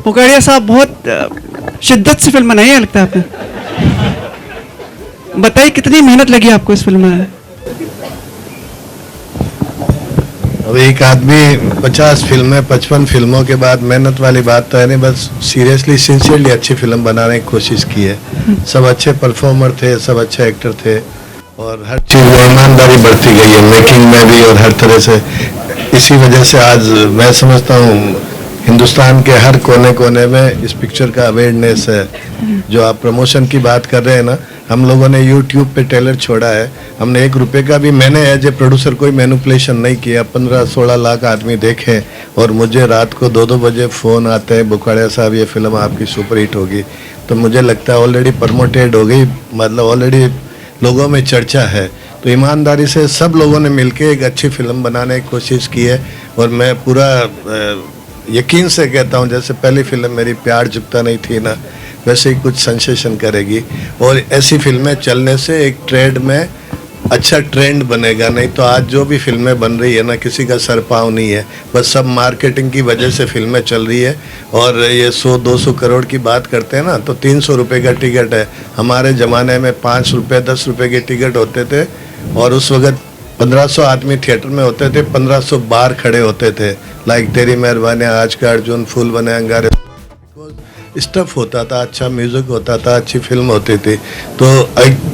पोकाड़िया साहब, बहुत शिद्दत से फिल्म बनाई है लगता है आपने। बताइए कितनी मेहनत लगी आपको इस फिल्म में? अब एक आदमी 50 फिल्में 55 फिल्मों के बाद मेहनत वाली बात तो है नहीं, बस सीरियसली सिंसियरली अच्छी फिल्म बनाने की कोशिश की है। सब अच्छे परफॉर्मर थे, सब अच्छे एक्टर थे, और हर चीज़ में ईमानदारी बढ़ती गई है, मेकिंग में भी और हर तरह से। इसी वजह से आज मैं समझता हूँ हिंदुस्तान के हर कोने कोने में इस पिक्चर का अवेयरनेस है। जो आप प्रमोशन की बात कर रहे हैं ना, हम लोगों ने YouTube पे ट्रेलर छोड़ा है, हमने 1 रुपये का भी, मैंने एज ए प्रोड्यूसर कोई मैनिपुलेशन नहीं किया। 15-16 लाख आदमी देखे, और मुझे रात को 2-2 बजे फ़ोन आते हैं, बुखाड़िया साहब ये फिल्म आपकी सुपर हिट होगी। तो मुझे लगता है ऑलरेडी प्रमोटेड हो गई, मतलब ऑलरेडी लोगों में चर्चा है। तो ईमानदारी से सब लोगों ने मिलकर एक अच्छी फिल्म बनाने की कोशिश की है, और मैं पूरा यकीन से कहता हूँ जैसे पहली फिल्म मेरी प्यार झुकता नहीं थी ना, वैसे ही कुछ सेंसेशन करेगी। और ऐसी फिल्में चलने से एक ट्रेड में अच्छा ट्रेंड बनेगा। नहीं तो आज जो भी फिल्में बन रही है ना, किसी का सर पाँव नहीं है, बस सब मार्केटिंग की वजह से फिल्में चल रही है। और ये 100-200 करोड़ की बात करते हैं ना, तो 300 रुपये का टिकट है। हमारे ज़माने में 5 रुपये 10 रुपये के टिकट होते थे, और उस वक्त 1500 आदमी थिएटर में होते थे, 1500 बाहर खड़े होते थे। लाइक तेरी मेहरबानी, आज का अर्जुन, फूल बने अंगारे, स्टफ होता था, अच्छा म्यूजिक होता था, अच्छी फिल्म होती थी। तो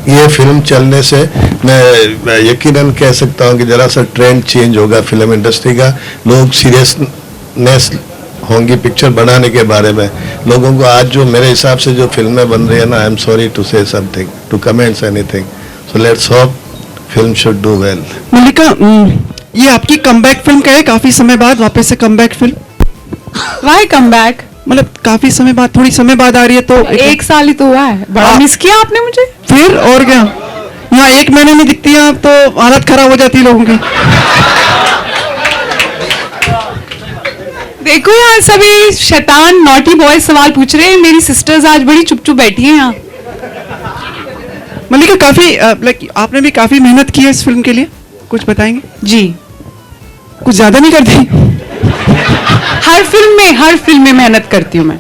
ये फिल्म चलने से मैं यकीनन कह सकता हूँ कि जरा सा ट्रेंड चेंज होगा फिल्म इंडस्ट्री का। लोग सीरियसनेस होंगी पिक्चर बनाने के बारे में। लोगों को आज जो मेरे हिसाब से जो फिल्में बन रही है ना, I am sorry to say something, to comments anything, so let's hope film should do well. Mallika, ये आपकी कमबैक फिल्म का है, काफी समय बाद वापस से कमबैक फिल्म। Y comeback? मतलब काफी समय बाद, थोड़ी समय बाद आ रही है, तो 1 साल ही तो हुआ है। बड़ा मिस किया आपने मुझे। फिर और क्या, यहाँ 1 महीने में दिखती है आप तो हालत खराब हो जाती है लोगों की। देखो यहाँ सभी शैतान नॉटी बॉय सवाल पूछ रहे हैं, मेरी सिस्टर्स आज बड़ी चुप चुप बैठी हैं यहाँ। मल्लिका, काफी लाइक आपने भी काफी मेहनत की है इस फिल्म के लिए, कुछ बताएंगे? जी, कुछ ज्यादा नहीं करती? हर फिल्म में मेहनत करती हूँ मैं।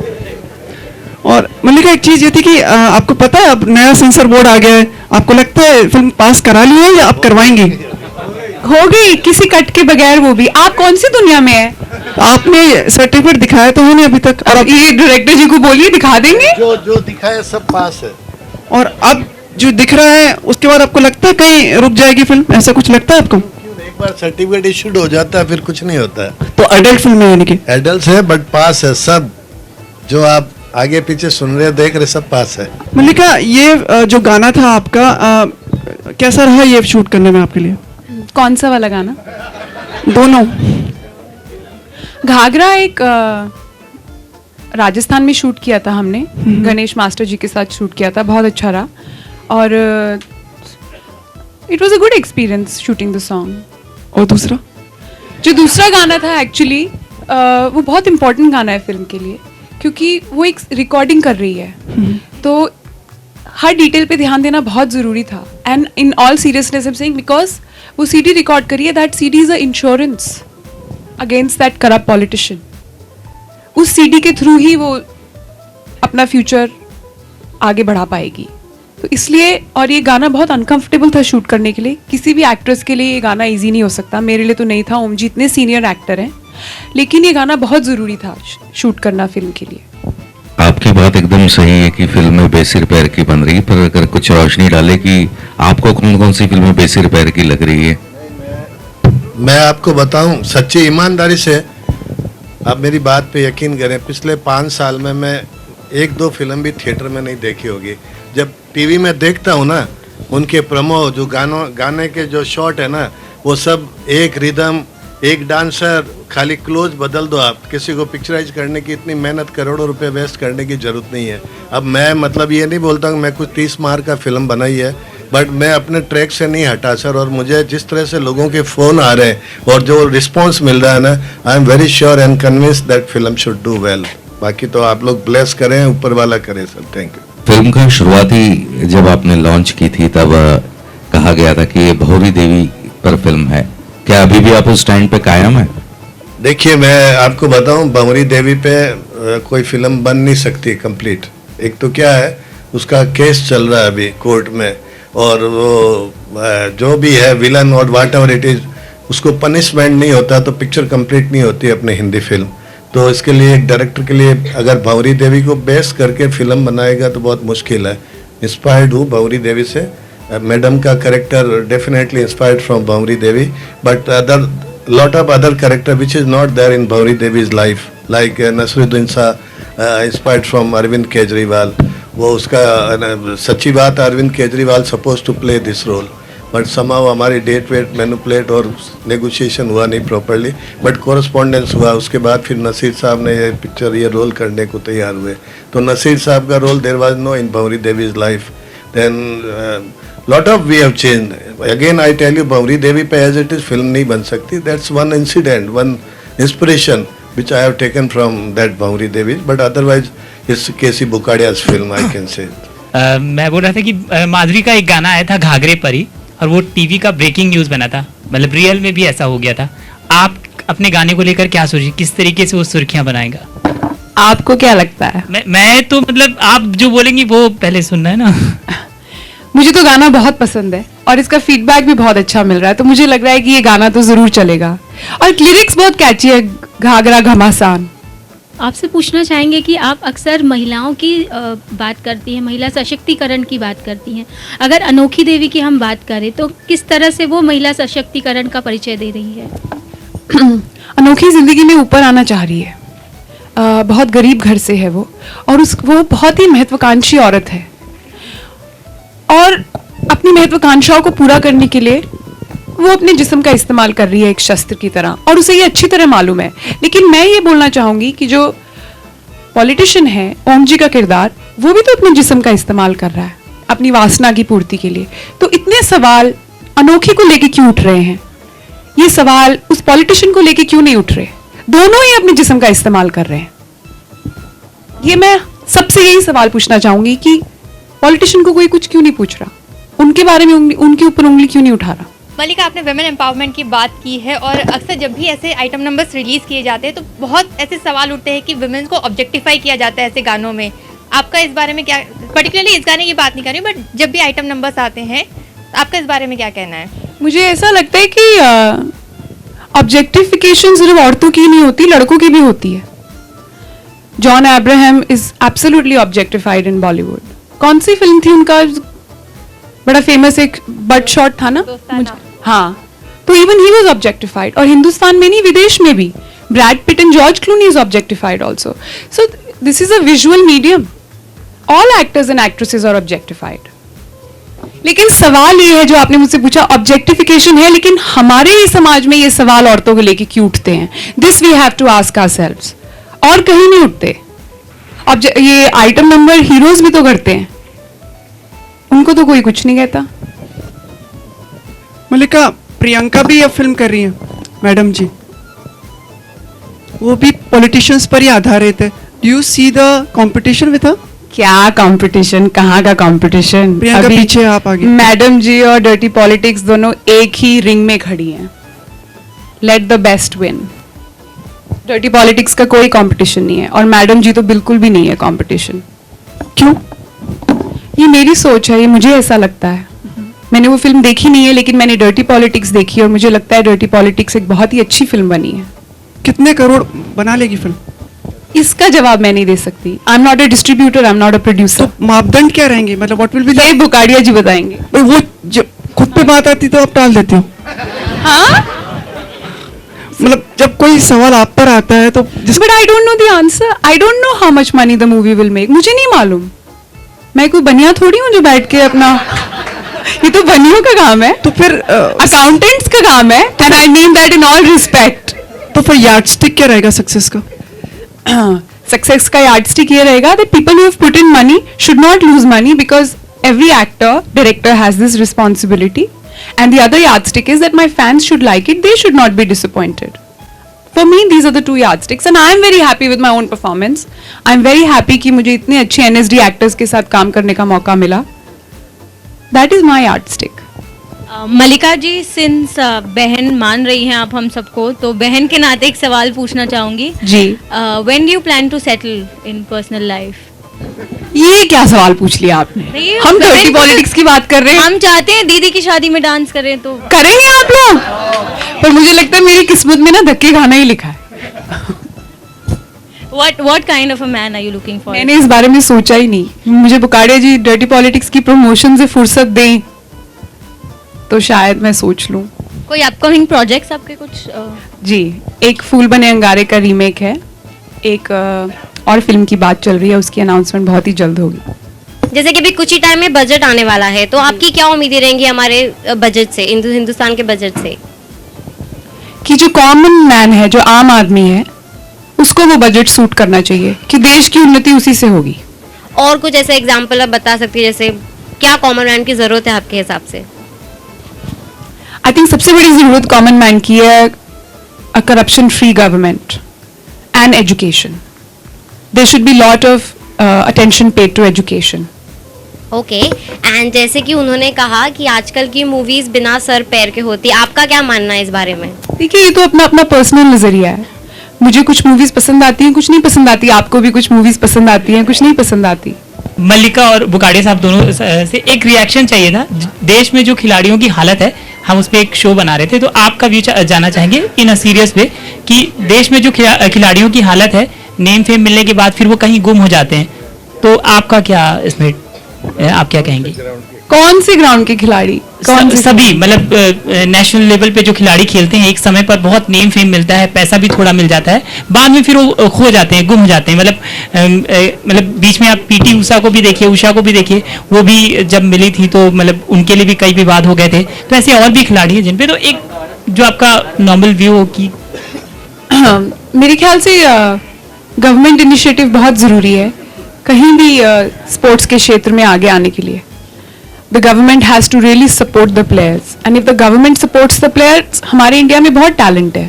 और मल्लिका एक चीज ये थी कि आपको पता है अब नया सेंसर बोर्ड आ गया है, आपको लगता है फिल्म पास करा ली है या आप करवाएंगी? हो गई किसी कट के बगैर वो भी। आप कौन सी दुनिया में है? आपने सर्टिफिकेट दिखाया तो है नहीं अभी तक। और ये डायरेक्टर जी को बोलिए दिखा देंगे। जो दिखाया सब पास है। और अब जो दिख रहा है उसके बाद आपको लगता है कहीं रुक जाएगी फिल्म, ऐसा कुछ लगता है आपको? एक बार सर्टिफिकेट इशूड हो जाता है फिर कुछ नहीं होता है। तो एडल्ट फिल्म है यानी कि? एडल्ट है बट पास है सब, जो आप आगे पीछे सुन रहे देख रहे सब पास है। मल्लिका ये जो गाना था आपका कैसा रहा ये शूट करने में आपके लिए? कौन सा वाला गाना? दोनों। घाघरा एक राजस्थान में शूट किया था हमने, गणेश मास्टर जी के साथ शूट किया था, बहुत अच्छा रहा। और it was a good experience shooting the song. और दूसरा जो दूसरा गाना था एक्चुअली वो बहुत इम्पोर्टेंट गाना है फिल्म के लिए, क्योंकि वो एक रिकॉर्डिंग कर रही है, तो हर डिटेल पे ध्यान देना बहुत ज़रूरी था। And in all seriousness I am saying because वो सीडी रिकॉर्ड करी है, that CD is a insurance against that corrupt politician. उस सीडी के थ्रू ही वो अपना फ्यूचर आगे बढ़ा पाएगी, तो इसलिए। और ये गाना बहुत अनकंफर्टेबल था शूट करने के लिए, किसी भी एक्ट्रेस के लिए ये गाना इजी नहीं हो सकता, मेरे लिए तो नहीं था। ओम जी इतने सीनियर एक्टर हैं, लेकिन ये गाना बहुत ज़रूरी था शूट करना फिल्म के लिए। आपकी बात एकदम सही है कि फिल्में बेसिर पैर की बन रही है, पर अगर कुछ रोशनी डाले कि आपको कौन कौन सी फिल्में बेसिर पैर की लग रही है? मैं आपको बताऊं सच्ची ईमानदारी से, आप मेरी बात पे यकीन करें, पिछले 5 साल में मैं 1-2 फिल्म भी थिएटर में नहीं देखी होगी। जब टीवी में देखता हूँ ना, उनके प्रमो जो गाने के जो शॉट है ना, वो सब एक रिदम, एक डांसर, खाली क्लोज बदल दो आप। किसी को पिक्चराइज करने की इतनी मेहनत, करोड़ों रुपए वेस्ट करने की जरूरत नहीं है। अब मैं मतलब ये नहीं बोलता हूँ मैं कुछ 30 मार का फिल्म बनाई है, बट मैं अपने ट्रैक से नहीं हटा सर। और मुझे जिस तरह से लोगों के फ़ोन आ रहे हैं और जो रिस्पॉन्स मिल रहा है ना, I am very sure and convinced that film should do well. बाकी तो आप लोग ब्लेस करें, ऊपर वाला करे सर। Thank you. फिल्म का शुरुआती जब आपने लॉन्च की थी तब कहा गया था कि ये भौरी देवी पर फिल्म है, क्या अभी भी आप उस स्टैंड पे कायम है? देखिए मैं आपको बताऊं, भंवरी देवी पे कोई फिल्म बन नहीं सकती कंप्लीट। एक तो क्या है, उसका केस चल रहा है अभी कोर्ट में, और वो जो भी है विलन और वाट एवर इट इज, उसको पनिशमेंट नहीं होता तो पिक्चर कंप्लीट नहीं होती अपनी हिंदी फिल्म। तो इसके लिए एक डायरेक्टर के लिए अगर भंवरी देवी को बेस करके फिल्म बनाएगा तो बहुत मुश्किल है। इंस्पायर्ड हूँ भंवरी देवी से, मैडम का character definitely inspired from Bhanwari Devi, but other lot of other character which is not there in Bhauri Devi's life, like Nasruddin Shah inspired from Arvind Kejriwal. वो उसका सच्ची बात, Arvind Kejriwal supposed to play this role, but somehow हमारी date wait manipulate और negotiation हुआ नहीं properly, but correspondence हुआ। उसके बाद फिर नसीर साहब ने ये पिक्चर ये रोल करने को तैयार हुए, तो नसीर साहब का role there was no in Bhauri Devi's life. Then lot of we have changed. Again I tell you, Bhauri Devi पे as it is film नहीं बन सकती. That's one incident, one inspiration which I have taken from that Bhauri Devi. But otherwise it's K.C. Bukadia's film, I can say. मैं बोल रहा था कि माधुरी का एक गाना आया था घाघरे परी, और वो टीवी का ब्रेकिंग न्यूज़ बना था, मतलब रियल में भी ऐसा हो गया था। आप अपने गाने को लेकर क्या सोचिए, किस तरीके से वो सुर्खियां बनाएगा? आपको क्या लगता है? मैं तो मतलब आप जो बोलेंगी वो पहले सुनना है ना। मुझे तो गाना बहुत पसंद है और इसका फीडबैक भी बहुत अच्छा मिल रहा है, तो मुझे लग रहा है कि ये गाना तो जरूर चलेगा। और लिरिक्स बहुत कैची है, घाघरा घमासान। आपसे पूछना चाहेंगे कि आप अक्सर महिलाओं की बात करती हैं, महिला सशक्तिकरण की बात करती हैं। अगर अनोखी देवी की हम बात करें तो किस तरह से वो महिला सशक्तिकरण का परिचय दे रही है? अनोखी जिंदगी में ऊपर आना चाह रही है, बहुत गरीब घर से है वो, और वो बहुत ही महत्वाकांक्षी औरत है, और अपनी महत्वाकांक्षाओं को पूरा करने के लिए वो अपने जिस्म का इस्तेमाल कर रही है एक शस्त्र की तरह, और उसे ये अच्छी तरह मालूम है। लेकिन मैं ये बोलना चाहूंगी कि जो पॉलिटिशियन है ओम जी का किरदार, वो भी तो अपने जिस्म का इस्तेमाल कर रहा है अपनी वासना की पूर्ति के लिए। तो इतने सवाल अनोखी को लेके क्यों उठ रहे हैं, ये सवाल उस पॉलिटिशियन को लेके क्यों नहीं उठ रहे? दोनों ही अपने जिस्म का इस्तेमाल कर रहे हैं। ये मैं सबसे यही सवाल पूछना चाहूंगी कि पॉलिटिशियन को कोई कुछ क्यों नहीं पूछ रहा, उनके बारे में उनके ऊपर उंगली क्यों नहीं उठा रहा? मलिका, आपने वुमेन एम्पावरमेंट की बात की है और अक्सर जब भी ऐसे आइटम नंबर्स रिलीज़ किए जाते हैं तो बहुत ऐसे सवाल उठते हैं कि वुमेन को ऑब्जेक्टिफाई किया जाता है ऐसे गानों में। आपका इस बारे में क्या, पर्टिकुलरली इस गाने की बात नहीं कर रही हूँ, बट जब भी आइटम नंबर्स आते हैं आपका इस बारे में क्या कहना है? मुझे ऐसा लगता है कि ऑब्जेक्टिफिकेशन सिर्फ औरतों की नहीं होती, लड़कों की भी होती है। John Abraham is absolutely objectified in Bollywood. कौन सी फिल्म थी उनका, बड़ा फेमस एक बट शॉट था ना, हाँ, तो इवन ही वाज ऑब्जेक्टिफाइड। और हिंदुस्तान में नहीं, विदेश में भी Brad Pitt and George Clooney is objectified also. So this is a visual medium, all actors and actresses are objectified. लेकिन सवाल ये है जो आपने मुझसे पूछा, ऑब्जेक्टिफिकेशन है, लेकिन हमारे ही समाज में ये सवाल औरतों को लेके क्यों उठते हैं? This we have to ask ourselves. और कहीं नहीं उठते। अब ये आइटम नंबर हीरोज भी तो करते हैं, उनको तो कोई कुछ नहीं कहता। मलिका, प्रियंका भी अब फिल्म कर रही है मैडम जी, वो भी पॉलिटिशियंस पर ही आधारित है। Do you see the competition with her? क्या कंपटीशन, कहाँ का कंपटीशन? प्रियंका पीछे, आप आगे। मैडम जी और डर्टी पॉलिटिक्स दोनों एक ही रिंग में खड़ी हैं। Let the best win. Dirty politics का कोई कंपटीशन नहीं है और मैडम जी तो बिल्कुल भी नहीं है कंपटीशन। क्यों? ये मेरी सोच है, ये मुझे ऐसा लगता है। मैंने वो फिल्म देखी नहीं है, लेकिन मैंने डर्टी पॉलिटिक्स देखी और मुझे लगता है डर्टी पॉलिटिक्स एक बहुत ही अच्छी फिल्म बनी है। कितने करोड़ बना लेगी फिल्म? इसका जवाब मैं नहीं दे सकती। I am not a distributor, I am not a producer. तो मापदंड क्या रहेंगे, मतलब व्हाट विल बी? ये बुकाड़िया जी बताएंगे। वो खुद पे बात आती तो आप टाल देते हो। हाँ, मतलब जब कोई सवाल आप पर आता है तो but I don't know the answer. I don't know how much money the movie will make. मुझे नहीं मालूम, मैं कोई बनिया थोड़ी हूँ जो बैठ के अपना, ये तो बनियों का काम है, तो फिर अकाउंटेंट्स का काम है, and I mean that in all respect. तो फिर यार्डस्टिक क्या रहेगा सक्सेस का? सक्सेस का यार्डस्टिक ये रहेगा that people who have put in money should not lose money, because every actor, director has this responsibility, and the other yardstick is that my fans should like it, they should not be disappointed. For me, these are the two yardsticks, and I am very happy with my own performance. I am very happy कि मुझे इतने अच्छे NSD actors के साथ काम करने का मौका मिला. That is my yardstick. Mallika ji, since बहन मान रही हैं आप हम सबको, तो बहन के नाते एक सवाल पूछना चाहूंगी जी। When do you plan to settle in personal life? ये क्या सवाल पूछ लिया आपने? हम डर्टी पॉलिटिक्स की बात कर रहे हैं। हम चाहते हैं दीदी की शादी में डांस करें, तो करेंगे आप लोग, पर मुझे लगता है मेरी किस्मत में ना धक्के खाना ही लिखा है। What kind of a man are you looking for? मैंने इस बारे में सोचा ही नहीं। मुझे बुकाड़िया जी डर्टी पॉलिटिक्स की प्रमोशन से फुर्सत दें तो शायद मैं सोच लूं। कोई अपकमिंग प्रोजेक्ट्स आपके कुछ? जी, एक फूल बने अंगारे का रीमेक है, एक और फिल्म की बात चल रही है, उसकी अनाउंसमेंट बहुत ही जल्द होगी। जैसे कि अभी कुछ ही टाइम में बजट आने वाला है, तो आपकी क्या उम्मीदें रहेंगी हमारे बजट से, हिंदुस्तान के बजट से? कि जो कॉमन मैन है, जो आम आदमी है, उसको वो बजट सूट करना चाहिए कि देश की उन्नति उसी से होगी। और कुछ ऐसे एग्जांपल आप बता सकती है, जैसे क्या कॉमन मैन की जरूरत है आपके हिसाब से? आई थिंक सबसे बड़ी जरूरत कॉमन मैन की है a corruption free government and education. There should be lot of attention paid to education. Okay, and जैसे कि उन्होंने कहा कि आजकल की मूवीज बिना सर पैर के होती, आपका क्या मानना है इस बारे में? देखिए, ये तो अपना अपना पर्सनल नजरिया है। मुझे कुछ मूवीज पसंद आती हैं, कुछ नहीं पसंद आती। आपको भी कुछ मूवीज पसंद आती हैं, कुछ नहीं पसंद आती। मल्लिका और बुकाड़िया साहब दोनों से एक रिएक्शन चाहिए था। देश में जो खिलाड़ियों की हालत है, हम उस पर एक शो बना रहे थे, तो आपका व्यू जानना चाहेंगे इन अ सीरियस वे कि देश में जो खिलाड़ियों की हालत है, नेम फेम मिलने के बाद फिर वो कहीं गुम हो जाते हैं, तो आपका क्या इसमें, आप क्या कहेंगे? कौन से ग्राउंड के खिलाड़ी? सभी, मतलब नेशनल लेवल पे जो खिलाड़ी खेलते हैं, एक समय पर बहुत नेम फेम मिलता है, पैसा भी थोड़ा मिल जाता है, बाद में फिर वो खो जाते हैं, गुम हो जाते हैं। मतलब बीच में आप पीटी उषा को भी देखिए, उषा को भी देखिए, वो भी जब मिली थी तो मतलब उनके लिए भी कई विवाद हो गए थे। तो ऐसे और भी खिलाड़ी हैं जिनपे, तो एक जो आपका नॉर्मल व्यू हो कि मेरे ख्याल से गवर्नमेंट इनिशिएटिव बहुत जरूरी है कहीं भी स्पोर्ट्स के क्षेत्र में आगे आने के लिए। The government has to really support the players, and if the government supports the players, हमारे इंडिया में बहुत टैलेंट है।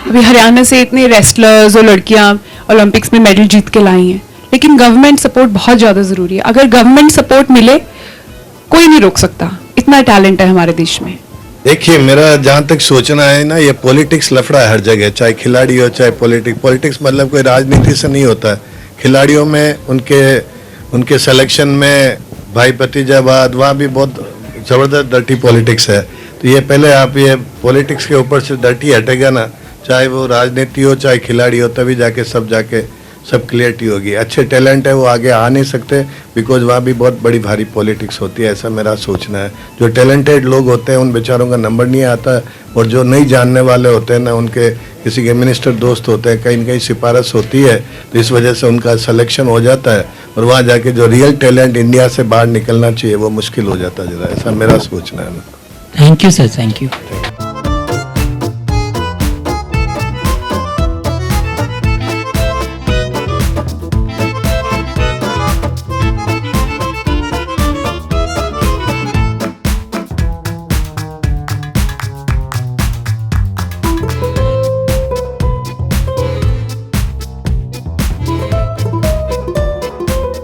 अभी हरियाणा से इतने रेसलर्स और लड़कियां ओलंपिक्स में मेडल जीत के लाई हैं, लेकिन गवर्नमेंट सपोर्ट बहुत ज़्यादा ज़रूरी है। अगर गवर्नमेंट सपोर्ट मिले, कोई नहीं रोक सकता, इतना टैलेंट है हमारे देश में। देखिए, मेरा जहाँ तक सोचना है ना, ये पॉलिटिक्स लफड़ा है हर जगह, चाहे खिलाड़ी हो चाहे पॉलिटिक्स मतलब कोई राजनीति से नहीं होता है। खिलाड़ियों में उनके सिलेक्शन में भाई भतीजावाद, वहाँ भी बहुत ज़बरदस्त डर्टी पॉलिटिक्स है। तो ये पहले आप ये पॉलिटिक्स के ऊपर से डर्टी हटेगा ना, चाहे वो राजनीति हो चाहे खिलाड़ी हो, तभी जाके सब क्लियरिटी होगी। अच्छे टैलेंट है वो आगे आ नहीं सकते, बिकॉज वहाँ भी बहुत बड़ी भारी पॉलिटिक्स होती है, ऐसा मेरा सोचना है। जो टैलेंटेड लोग होते हैं उन बेचारों का नंबर नहीं आता, और जो नहीं जानने वाले होते हैं ना, उनके किसी के मिनिस्टर दोस्त होते हैं, कहीं न कहीं सिफारिश होती है, तो इस वजह से उनका सिलेक्शन हो जाता है, और वहाँ जाके जो रियल टैलेंट इंडिया से बाहर निकलना चाहिए वो मुश्किल हो जाता है जरा, ऐसा मेरा सोचना है। Thank you sir, thank you.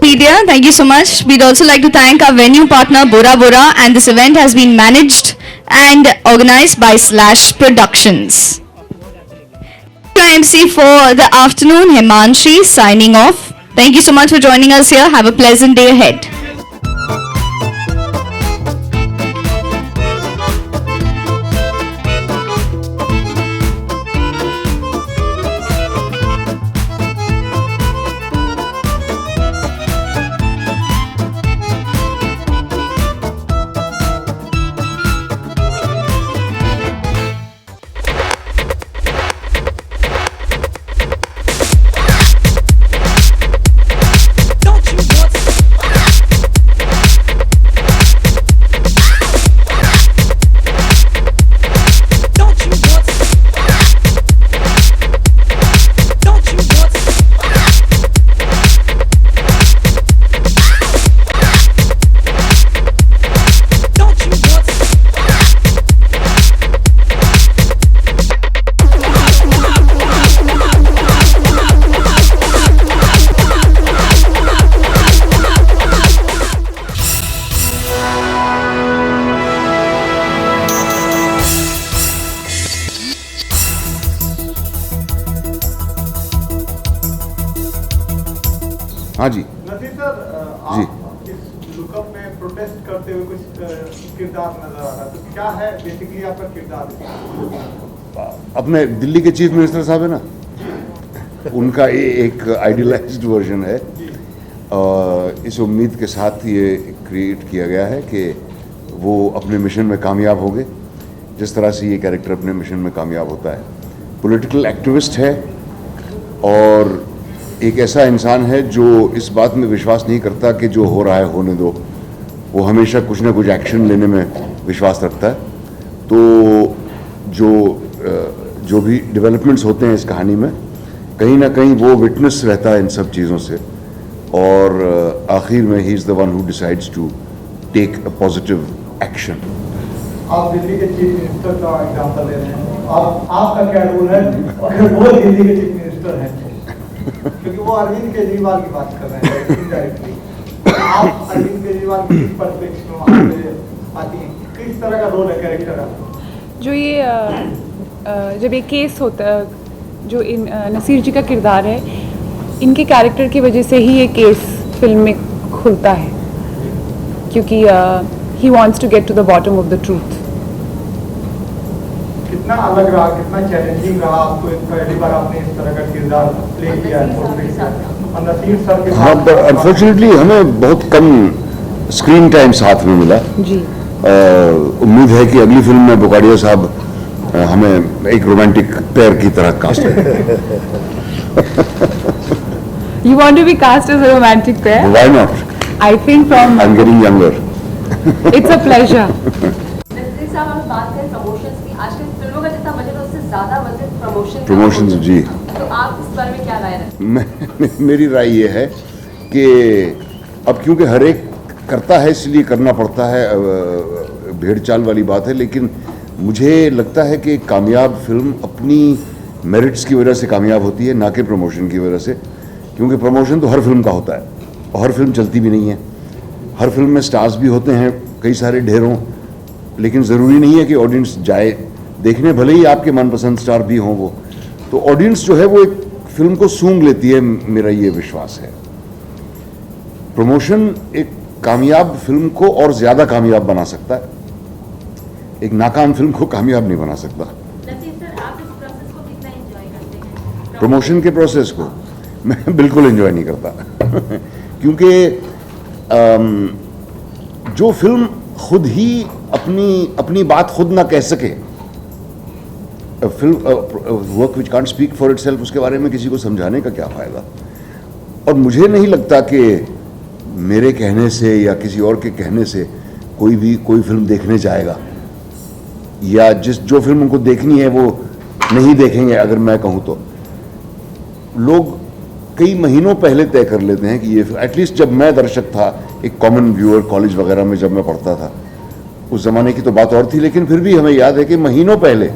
Media, thank you so much. We'd also like to thank our venue partner Bora Bora, and this event has been managed and organized by Slash Productions. MC for the afternoon, Himanshi signing off. Thank you so much for joining us here. Have a pleasant day ahead. हाँ जी Naseer sir, आप इस lookup में protest करते हुए कुछ किरदार नजर आ रहा है, तो क्या है बेसिकली आपका किरदार? अपने दिल्ली के चीफ मिनिस्टर साहब है ना, उनका ये एक आइडियलाइज्ड वर्जन है। इस उम्मीद के साथ ये क्रिएट किया गया है कि वो अपने मिशन में कामयाब होंगे, जिस तरह से ये कैरेक्टर अपने मिशन में कामयाब होता है। पॉलिटिकल एक्टिविस्ट है और एक ऐसा इंसान है जो इस बात में विश्वास नहीं करता कि जो हो रहा है होने दो, वो हमेशा कुछ ना कुछ एक्शन लेने में विश्वास रखता है। तो जो भी डेवलपमेंट्स होते हैं इस कहानी में, कहीं ना कहीं वो विटनेस रहता है इन सब चीज़ों से, और आखिर में he is the one who decides to take a positive action. आप दिल्ली के चीफ मिनिस्टर का एग्जांपल ले रहे हैं, आपका क्या रोल है अगर वो दिल्ली के चीफ मिनिस्टर हैं? क्योंकि वो अरविंद केजरीवाल की बात कर रहे हैं इनडायरेक्टली, आप अरविंद केजरीवाल की पर्सपेक्टिव आती हैं, किस तरह का रोल है कैरेक्टर आपका? जो ये जब ये केस होता है, जो इन नसीर जी का किरदार है, इनके कैरेक्टर की वजह से ही ये केस फिल्म में खुलता है, क्योंकि he wants to get to the bottom of the truth. कितना अलग रहा, कितना चैलेंजिंग रहा आपको, पहली बार आपने इस तरह का किरदार प्ले किया है और नसीर सर के हाँ, अनफॉर्चुनेटली हमें बहुत कम स्क्रीन टाइम साथ में मिला जी। उम्मीद है कि अगली फिल्म में बुकाडिया साहब हमें एक रोमांटिक पेयर की तरह कास्ट करें। You want to be cast as a romantic pair? Why not? I think from I'm getting younger. It's a pleasure. Naseer साहब, हम बात करें प्रमोशंस की, आजकल फिल्मों का जितना बजट है उससे ज्यादा बजट प्रमोशंस जी। तो आप इस बारे में क्या राय रखते हैं? मेरी राय ये है कि अब क्योंकि हर एक करता है इसलिए करना पड़ता है, भेड़ चाल वाली बात है, लेकिन मुझे लगता है कि कामयाब फिल्म अपनी मेरिट्स की वजह से कामयाब होती है, ना कि प्रमोशन की वजह से। क्योंकि प्रमोशन तो हर फिल्म का होता है और हर फिल्म चलती भी नहीं है। हर फिल्म में स्टार्स भी होते हैं कई सारे ढेरों, लेकिन ज़रूरी नहीं है कि ऑडियंस जाए देखने, भले ही आपके मनपसंद स्टार भी हों वो। तो ऑडियंस जो है वो एक फिल्म को सूंघ लेती है, मेरा ये विश्वास है। प्रमोशन एक कामयाब फिल्म को और ज़्यादा कामयाब बना सकता है, एक नाकाम फिल्म को कामयाब नहीं बना सकता। प्रमोशन के प्रोसेस को मैं बिल्कुल एंजॉय नहीं करता क्योंकि जो फिल्म खुद ही अपनी बात खुद ना कह सके, film work which can't speak for itself, उसके बारे में किसी को समझाने का क्या फ़ायदा। और मुझे नहीं लगता कि मेरे कहने से या किसी और के कहने से कोई फिल्म देखने जाएगा, या जो फिल्म उनको देखनी है वो नहीं देखेंगे। अगर मैं कहूँ तो लोग कई महीनों पहले तय कर लेते हैं कि ये, एटलीस्ट जब मैं दर्शक था, एक कॉमन व्यूअर कॉलेज वगैरह में जब मैं पढ़ता था, उस ज़माने की तो बात और थी, लेकिन फिर भी हमें याद है कि महीनों पहले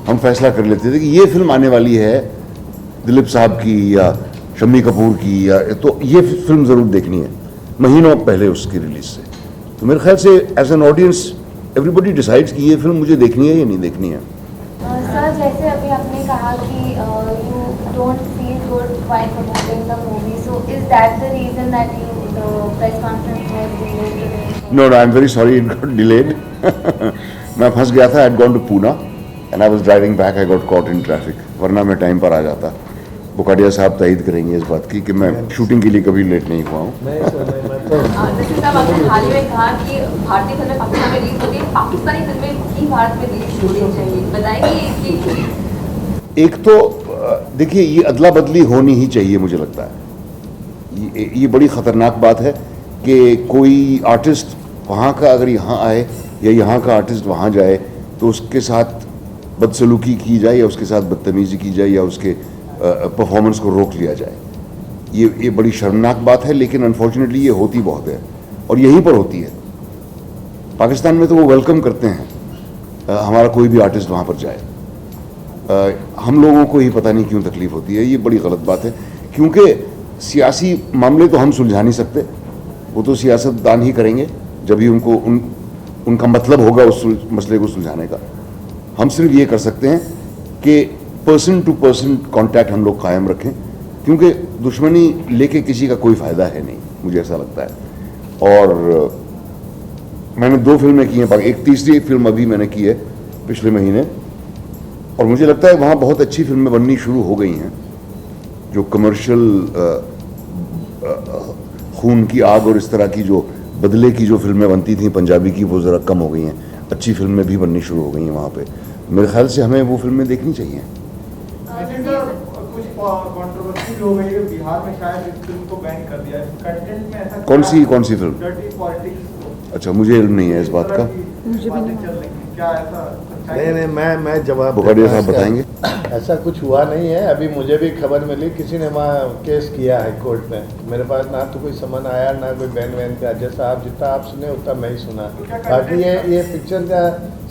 हम फैसला कर लेते थे कि ये फिल्म आने वाली है दिलीप साहब की या शम्मी कपूर की, या तो ये फिल्म ज़रूर देखनी है महीनों पहले उसकी रिलीज से। तो मेरे ख्याल से as an audience everybody decides कि ये फिल्म मुझे देखनी है या नहीं देखनी है। सर, जैसे अभी आपने कहा कि you don't feel good while promoting the movie, so is that the reason that you the press conference was delayed? No, I am very sorry, it got delayed. मैं फंस गया था, I had gone to Poona and I was driving back, I got caught in traffic, वरना मैं time पर आ जाता। बुकाडिया साहब तायद करेंगे इस बात की कि मैं शूटिंग के लिए कभी लेट नहीं हुआ हूँ। जैसे साहब आपने हाल ही में कहा कि भारतीय फिल्में पाकिस्तान में रिलीज होती है, पाकिस्तानी फिल्में ही भारत में रिलीज होनी चाहिए, बताएंगे इसकी? एक तो देखिए, ये अदला बदली होनी ही चाहिए, मुझे लगता है ये बड़ी ख़तरनाक बात है कि कोई आर्टिस्ट वहाँ का अगर यहाँ आए या यहाँ का आर्टिस्ट वहाँ जाए तो उसके साथ बदसलूकी की जाए या उसके साथ बदतमीज़ी की जाए या उसके परफॉर्मेंस को रोक लिया जाए। ये बड़ी शर्मनाक बात है, लेकिन अनफॉर्चुनेटली ये होती बहुत है और यहीं पर होती है। पाकिस्तान में तो वो वेलकम करते हैं हमारा कोई भी आर्टिस्ट वहाँ पर जाए। हम लोगों को ही पता नहीं क्यों तकलीफ़ होती है, ये बड़ी गलत बात है, क्योंकि सियासी मामले तो हम सुलझा नहीं सकते, वो तो सियासतदान ही करेंगे जब भी उनका मतलब होगा उस मसले को सुलझाने का। हम सिर्फ ये कर सकते हैं कि पर्सन टू पर्सन कांटेक्ट हम लोग कायम रखें, क्योंकि दुश्मनी लेके किसी का कोई फ़ायदा है नहीं, मुझे ऐसा लगता है। और मैंने 2 फिल्में की हैं, एक तीसरी फिल्म अभी मैंने की है पिछले महीने, और मुझे लगता है वहाँ बहुत अच्छी फिल्में बननी शुरू हो गई हैं। जो कमर्शियल खून की आग और इस तरह की जो बदले की जो फिल्में बनती थी पंजाबी की, वो ज़रा कम हो गई हैं, अच्छी फिल्में भी बननी शुरू हो गई हैं वहाँ पे। मेरे ख्याल से हमें वो फिल्में देखनी चाहिए। कुछ कंट्रोवर्सी हो गई है बिहार में, शायद इस फिल्म को बैन कर दिया है कंटेंट में, ऐसा कौन सी फिल्म? Dirty politics. अच्छा, मुझे इल्म नहीं है इस बात का। मुझे भी नहीं, क्या ऐसा? नहीं, मैं जवाब बुखारिया साहब बताएंगे। ऐसा कुछ हुआ नहीं है। अभी मुझे भी खबर मिली, किसी ने वहाँ केस किया है कोर्ट में। मेरे पास ना तो कोई समन आया ना कोई बैन वैन का, जैसा आप जितना आप सुने उतना मैं ही सुना। बाकी ये पिक्चर का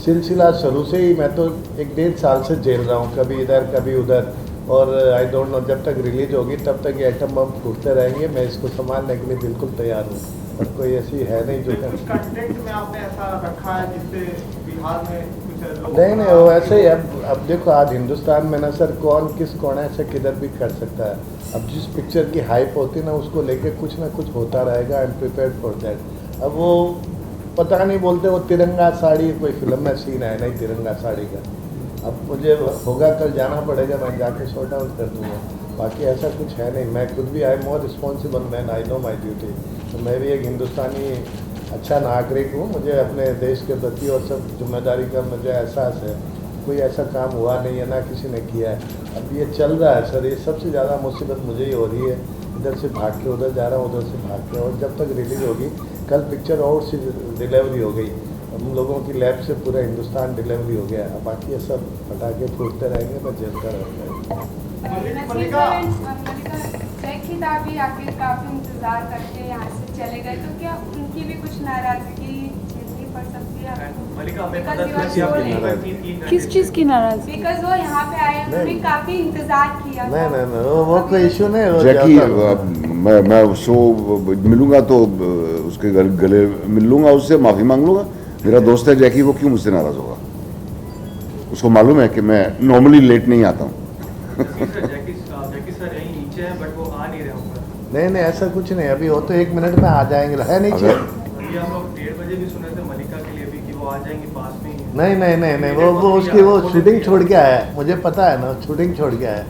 सिलसिला शुरू से ही, मैं तो 1-1.5 साल से झेल रहा हूँ, कभी इधर कभी उधर, और आई डोंट नो जब तक रिलीज होगी तब तक ये आइटम बम फूटते रहेंगे। मैं इसको संभालने के लिए बिल्कुल तैयार हूँ, और कोई ऐसी है नहीं जो कंटेंट में आपने ऐसा रखा है जिससे बिहार में नहीं वो ऐसे ही। अब देखो, आज हिंदुस्तान में ना सर कौन किस कोने से किधर भी कर सकता है। अब जिस पिक्चर की हाइप होती है ना, उसको लेके कुछ ना कुछ होता रहेगा। I am prepared for that. अब वो पता नहीं बोलते वो तिरंगा साड़ी, कोई फिल्म में सीन है नहीं तिरंगा साड़ी का। अब मुझे होगा कल जाना पड़ेगा, मैं जाके सॉर्ट आउट कर दूँगा। बाकी ऐसा कुछ है नहीं। मैं खुद भी I am more responsible man, I know my duty. तो मैं भी एक हिंदुस्तानी अच्छा नागरिक हूँ, मुझे अपने देश के प्रति और सब जिम्मेदारी का मुझे एहसास है। कोई ऐसा काम हुआ नहीं है, ना किसी ने किया है। अब ये चल रहा है सर, ये सबसे ज़्यादा मुसीबत मुझे ही हो रही है। इधर से भाग के उधर जा रहा हूँ, उधर से भाग के, और जब तक रिलीज होगी, कल पिक्चर और सी डिलीवरी हो गई, हम लोगों की लैब से पूरा हिंदुस्तान डिलीवरी हो गया। अब बाकी ये सब पटाखे फूटते रहेंगे, मैं झेलता रहूँगा। भी आखिर काफी इंतजार करके यहाँ से चले गए, तो क्या उनकी भी कुछ नाराजगी झेलनी पड़ सकती है? किस चीज की नाराजगी? बिकॉज वो यहाँ पे आए, उन्होंने काफी इंतजार किया। नहीं वो कोई इशू नहीं। जैकी, मैं उसको मिलूंगा तो उसके गले मिल लूंगा, उससे माफ़ी मांग लूंगा, मेरा दोस्त है जैकी, वो क्यों मुझसे नाराज होगा? उसको मालूम है कि मैं नॉर्मली लेट नहीं आता हूँ। नहीं नहीं, ऐसा कुछ नहीं, अभी वो तो 1 मिनट में आ जाएंगे, है नीचे। हम लोग 1:30 बजे भी सुने थे मलिका के लिए भी कि वो आ जाएंगे पास में ही। नहीं नहीं नहीं नहीं, वो उसकी वो शूटिंग छोड़ के आया है, मुझे पता है ना, शूटिंग छोड़ के आया है।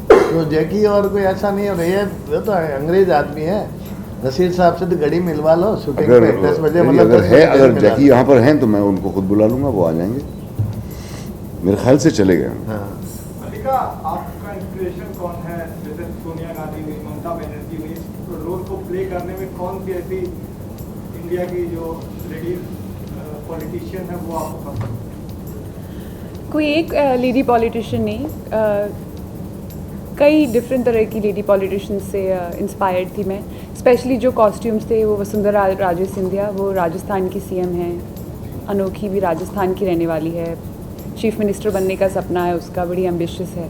तो जैकी और कोई ऐसा नहीं है, ये वो तो अंग्रेज आदमी है। नसीर साहब से तो घड़ी मिलवा लो शूटिंग पे 10 बजे, मतलब अगर जैकी यहाँ पर हैं तो मैं उनको खुद बुला लूंगा, वो आ जाएंगे, मेरे ख्याल से चले गए। मलिका, आपका इंस्पिरेशन कौन है? जैसे सोनिया गांधी हुई, ममता बनर्जी हुई, तो रोल को प्ले करने में कौन सी ऐसी इंडिया की जो लेडी पॉलिटिशियन है वो आपको पसंद? कोई एक लेडी पॉलिटिशियन नहीं, कई डिफरेंट तरह की लेडी पॉलिटिशियन से इंस्पायर्ड थी मैं। स्पेशली जो कॉस्ट्यूम्स थे, वो वसुंधरा राजे सिंधिया, वो राजस्थान की सीएम हैं, अनोखी भी राजस्थान की रहने वाली है, चीफ मिनिस्टर बनने का सपना है उसका, बड़ी एम्बिशियस है,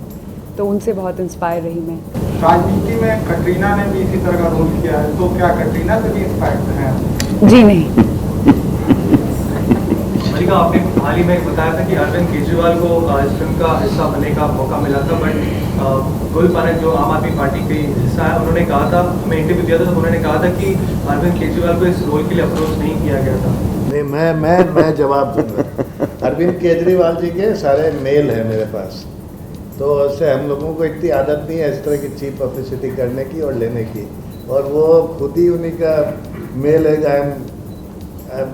तो उनसे बहुत इंस्पायर रही मैं। राजनीति में कटरीना ने भी इसी तरह का रोल किया है, तो क्या कटरीना से भी इंस्पायर्ड हैं? जी नहीं। मलिका, आपने हाल ही में बताया था कि अरविंद केजरीवाल को इस फिल्म का हिस्सा बनने का मौका मिला था, बट गुल पानक जो आम आदमी पार्टी के हिस्सा है, उन्होंने कहा था, मैं इंटरव्यू दिया था तो उन्होंने कहा था कि अरविंद केजरीवाल को इस रोल के लिए अप्रोच नहीं किया गया था। नहीं, मैं जवाब दूंगा। अरविंद केजरीवाल जी के सारे मेल हैं मेरे पास, तो उससे हम लोगों को इतनी आदत नहीं है इस तरह की चीप पब्लिसिटी करने की और लेने की, और वो खुद ही उन्हीं का मेल है।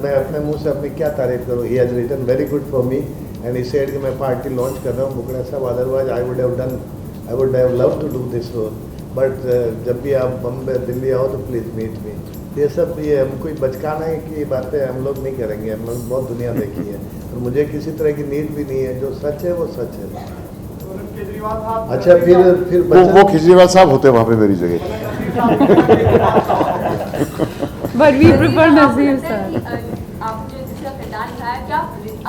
मैं अपने मुंह से अपनी क्या तारीफ करूँ? He has written very good for me and he said कि मैं पार्टी लॉन्च कर रहा हूँ बुकड़ा साहब, otherwise I would have love to do this role, but जब भी आप बम्बे दिल्ली आओ तो प्लीज़ मीट मी। ये सब ये हम कोई बचकाने की बातें हम लोग नहीं करेंगे, हम लोग बहुत दुनिया देखी है, और मुझे किसी तरह की नीड भी नहीं है, जो सच है वो सच है। अच्छा, फिर वो केजरीवाल साहब होते वहाँ पे मेरी जगह। But we prefer Nazir sir. आप जो जिसका किरदार निभाया, क्या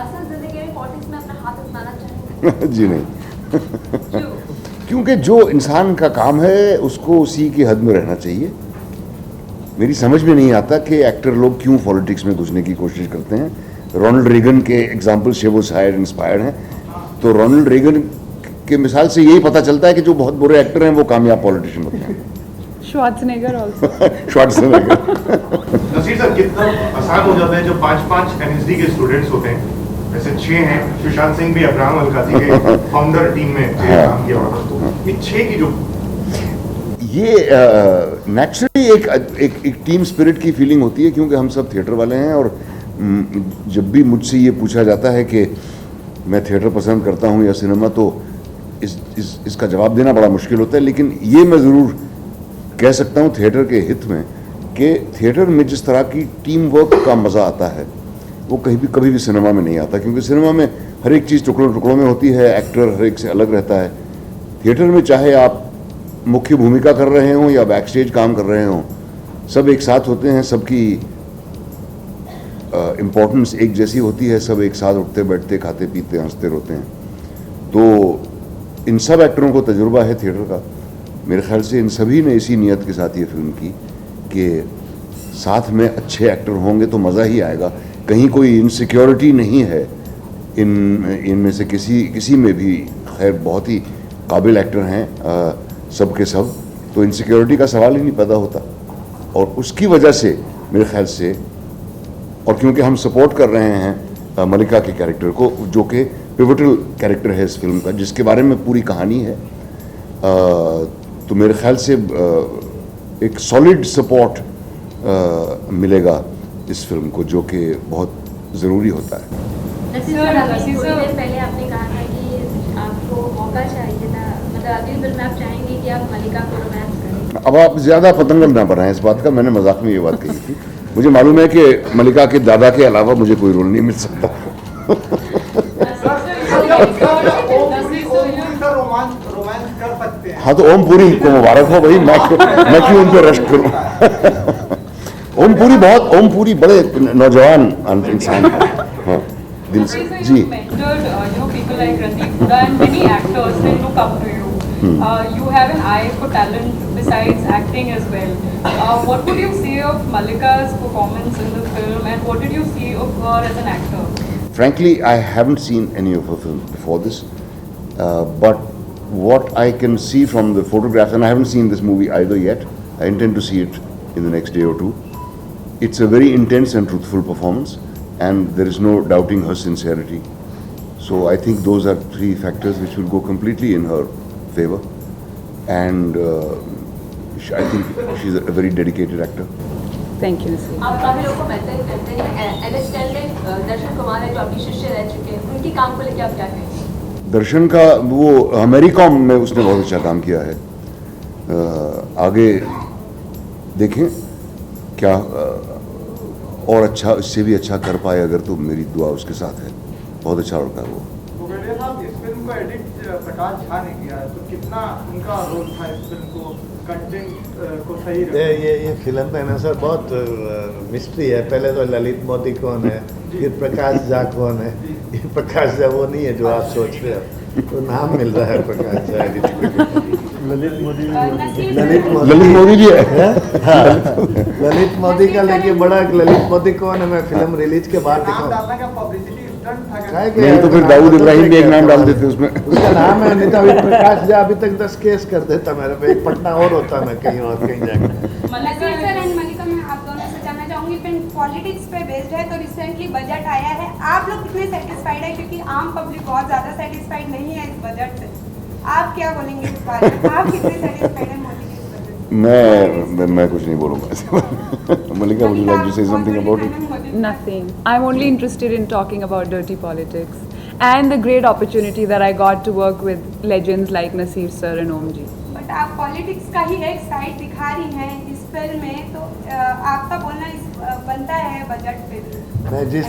असल जिंदगी में पॉलिटिक्स में अपना हाथ आजमाना चाहेंगे? जी नहीं। क्योंकि जो इंसान का काम है उसको उसी की हद में रहना चाहिए। मेरी समझ में नहीं आता कि एक्टर लोग क्यों पॉलिटिक्स में घुसने की कोशिश करते हैं। रोनाल्ड रेगन के एग्जाम्पल से वो शायद इंस्पायर्ड हैं, तो रोनाल्ड रेगन के मिसाल से यही पता चलता है कि जो बहुत बुरे एक्टर हैं वो कामयाब पॉलिटिशियन होते हैं। Schwarzenegger also। Schwarzenegger. Naseer sir, कितना आसान हो जाता है जो 5-5 एनएसडी के स्टूडेंट्स होते हैं, वैसे 6 हैं, सुशांत सिंह भी अब्राहम अलकासी के फाउंडर टीम में काम किया हुआ, तो ये 6 की जो ये नेचुरली एक टीम स्पिरिट की फीलिंग होती है, क्योंकि हम सब थिएटर वाले हैं, और जब भी मुझसे ये पूछा जाता है कि मैं थिएटर पसंद करता हूँ या सिनेमा, तो इसका जवाब देना बड़ा मुश्किल होता है। लेकिन ये मैं ज़रूर कह सकता हूँ थिएटर के हित में कि थिएटर में जिस तरह की टीम वर्क का मज़ा आता है वो कभी भी सिनेमा में नहीं आता, क्योंकि सिनेमा में हर एक चीज़ टुकड़ों टुकड़ों में होती है, एक्टर हर एक से अलग रहता है। थिएटर में चाहे आप मुख्य भूमिका कर रहे हों या बैक स्टेज काम कर रहे हों, सब एक साथ होते हैं, सबकी इम्पोर्टेंस एक जैसी होती है, सब एक साथ उठते बैठते खाते पीते हंसते रोते हैं। तो इन सब एक्टरों को तजुर्बा है थिएटर का। मेरे ख्याल से इन सभी ने इसी नियत के साथ ये फिल्म की कि साथ में अच्छे एक्टर होंगे तो मज़ा ही आएगा। कहीं कोई इनसिक्योरिटी नहीं है इनमें से किसी में भी। खैर, बहुत ही काबिल एक्टर हैं सब के सब, तो इनसिक्योरिटी का सवाल ही नहीं पैदा होता। और उसकी वजह से मेरे ख्याल से, और क्योंकि हम सपोर्ट कर रहे हैं मलिका के कैरेक्टर को, जो कि पिवटल कैरेक्टर है इस फिल्म का, जिसके बारे में पूरी कहानी है, तो मेरे ख्याल से एक सॉलिड सपोर्ट मिलेगा इस फिल्म को, जो कि बहुत ज़रूरी होता है। पहले आपने कहा था कि आपको मौका चाहिए था, मतलब अगली फिल्म में आप चाहेंगे कि आप मलिका को रोमांस करें। अब आप ज़्यादा पतंगल ना बनाएं इस बात का, मैंने मजाक में ये बात कही थी। मुझे मालूम है कि मलिका के दादा के अलावा मुझे कोई रोल नहीं मिल सकता। हाँ, तो ओम पुरी को मुबारक हो भाई, मैं क्यों उन पर रश्क करूँ। ओम पुरी बड़े नौजवान इंसान है, हाँ, दिल से। जी, You have an eye for talent besides acting as well. What would you say of Mallika's performance in the film, and what did you see of her as an actor? Frankly, I haven't seen any of her films before this, but what I can see from the photographs, and I haven't seen this movie either yet, I intend to see it in the next day or two. It's a very intense and truthful performance, and there is no doubting her sincerity. So I think those are three factors which will go completely in her favor, and I think she's a very dedicated actor. Thank you, Nasir. आप काफी लोगों को mention करते हैं, LSTL में दर्शन कुमार है जो आपके शिष्य रह चुके हैं, उनके काम को लेकर आप क्या कहेंगे? दर्शन का वो अमेरिकॉम में उसने बहुत अच्छा काम किया है, आगे देखें क्या और अच्छा, इससे भी अच्छा कर पाए अगर, तो मेरी दुआ उसके साथ है। बहुत अच्छा लड़का है वो। गोगलिया साहब, इस फिल्म को एडिट प्रकाश झा ने किया है, तो कितना उनका रोल था इस फिल्म को कंटेंट को सही रखने? ये फिल्म में ना सर बहुत मिस्ट्री है। पहले तो ललित मोदी कौन है, फिर प्रकाश झा कौन है। ये प्रकाश झा वो नहीं है जो आप सोच रहे हो, तो नाम मिल रहा है प्रकाश झा। ललित मोदी भी है। हाँ, ललित मोदी का लेके बड़ा ललित मोदी कौन है, मैं फिल्म रिलीज के बाद दिखाऊँ। नहीं तो फिर दाऊद इब्राहिम भी एक नाम डाल देते उसमें। उसका नाम है, नहीं तो अभी प्रकाश झा अभी तक 10 केस कर देता मेरे पे, एक पटना और होता मैं कहीं और कहीं जाकर। नसीर सर एंड मलिका, मैं आप दोनों से जानना चाहूँगी, फिल्म पॉलिटिक्स पे बेस्ड है, तो रिसेंटली बजट आया है, आप लोग कितने सेटिस्फाइड है? क्योंकि आम पब्लिक बहुत ज़्यादा सेटिस्फाइड नहीं है इस बजट से, आप क्या बोलेंगे इस बारे में? आप कितने सेटिस्फाइड हैं मोदी के इस बजट से? मैं कुछ नहीं बोलूँगा। मलिका, would you like to say something about it? Nothing. I'm only interested in talking about dirty politics and the great opportunity that I got to work with legends like Nasir sir and Om ji. But आप politics का ही एक side दिखा रही हैं इस film में, तो आपका बोलना बनता है बजट पे भी। मैं जिस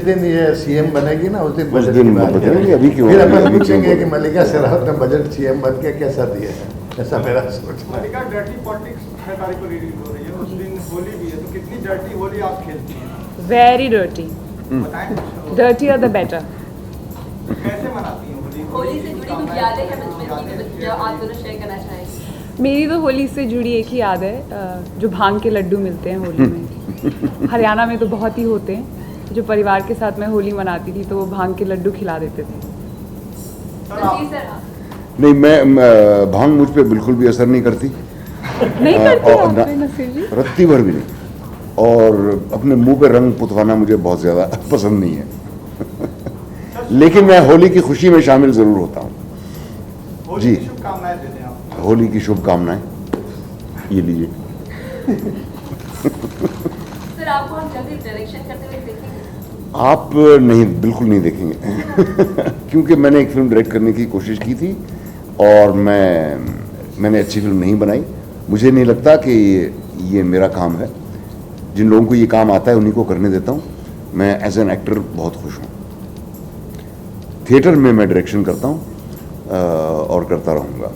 दिन ये सीएम बनेगी ना, उस दिन बजट की बात करेंगे। अभी क्यों? फिर अपन पूछेंगे कि मलिका शेरावत ने बजट सीएम बन के कैसा दिया है, ऐसा मेरा सोच। मलिका, डर्टी पॉलिटिक्स 6 तारीख को रिलीज हो रही है, उस दिन होली भी है, तो कितनी डर्टी होली आप खेलती हैं? Very dirty. Dirtier the better. कैसे मनाती हैं होली? होली से जुड़ी कुछ यादें हैं बचपन की जो आप दोनों शेयर करना चाहेंगे? मेरी तो होली से जुड़ी एक ही याद है, जो भांग के लड्डू मिलते हैं होली में। हरियाणा में तो बहुत ही होते हैं। जो परिवार के साथ मैं होली मनाती थी तो वो भांग के लड्डू खिला देते थे। नहीं, मैं भांग मुझ पे बिल्कुल भी असर नहीं करती। नहीं करती नसीर जी? रत्ती भर भी नहीं। और अपने मुंह पे रंग पुतवाना मुझे बहुत ज़्यादा पसंद नहीं है। लेकिन मैं होली की खुशी में शामिल ज़रूर होता हूँ जी। शुभकामनाएं देते हैं आप। होली की शुभकामनाएं, ये लीजिए। सर, आपको हम जल्दी डायरेक्शन करते हुए देखेंगे? आप नहीं, बिल्कुल नहीं देखेंगे। क्योंकि मैंने एक फिल्म डायरेक्ट करने की कोशिश की थी और मैंने अच्छी फिल्म नहीं बनाई। मुझे नहीं लगता कि ये मेरा काम है। जिन लोगों को ये काम आता है उन्हीं को करने देता हूँ। मैं एज एन एक्टर बहुत खुश हूँ। थिएटर में मैं डायरेक्शन करता हूँ और करता रहूँगा।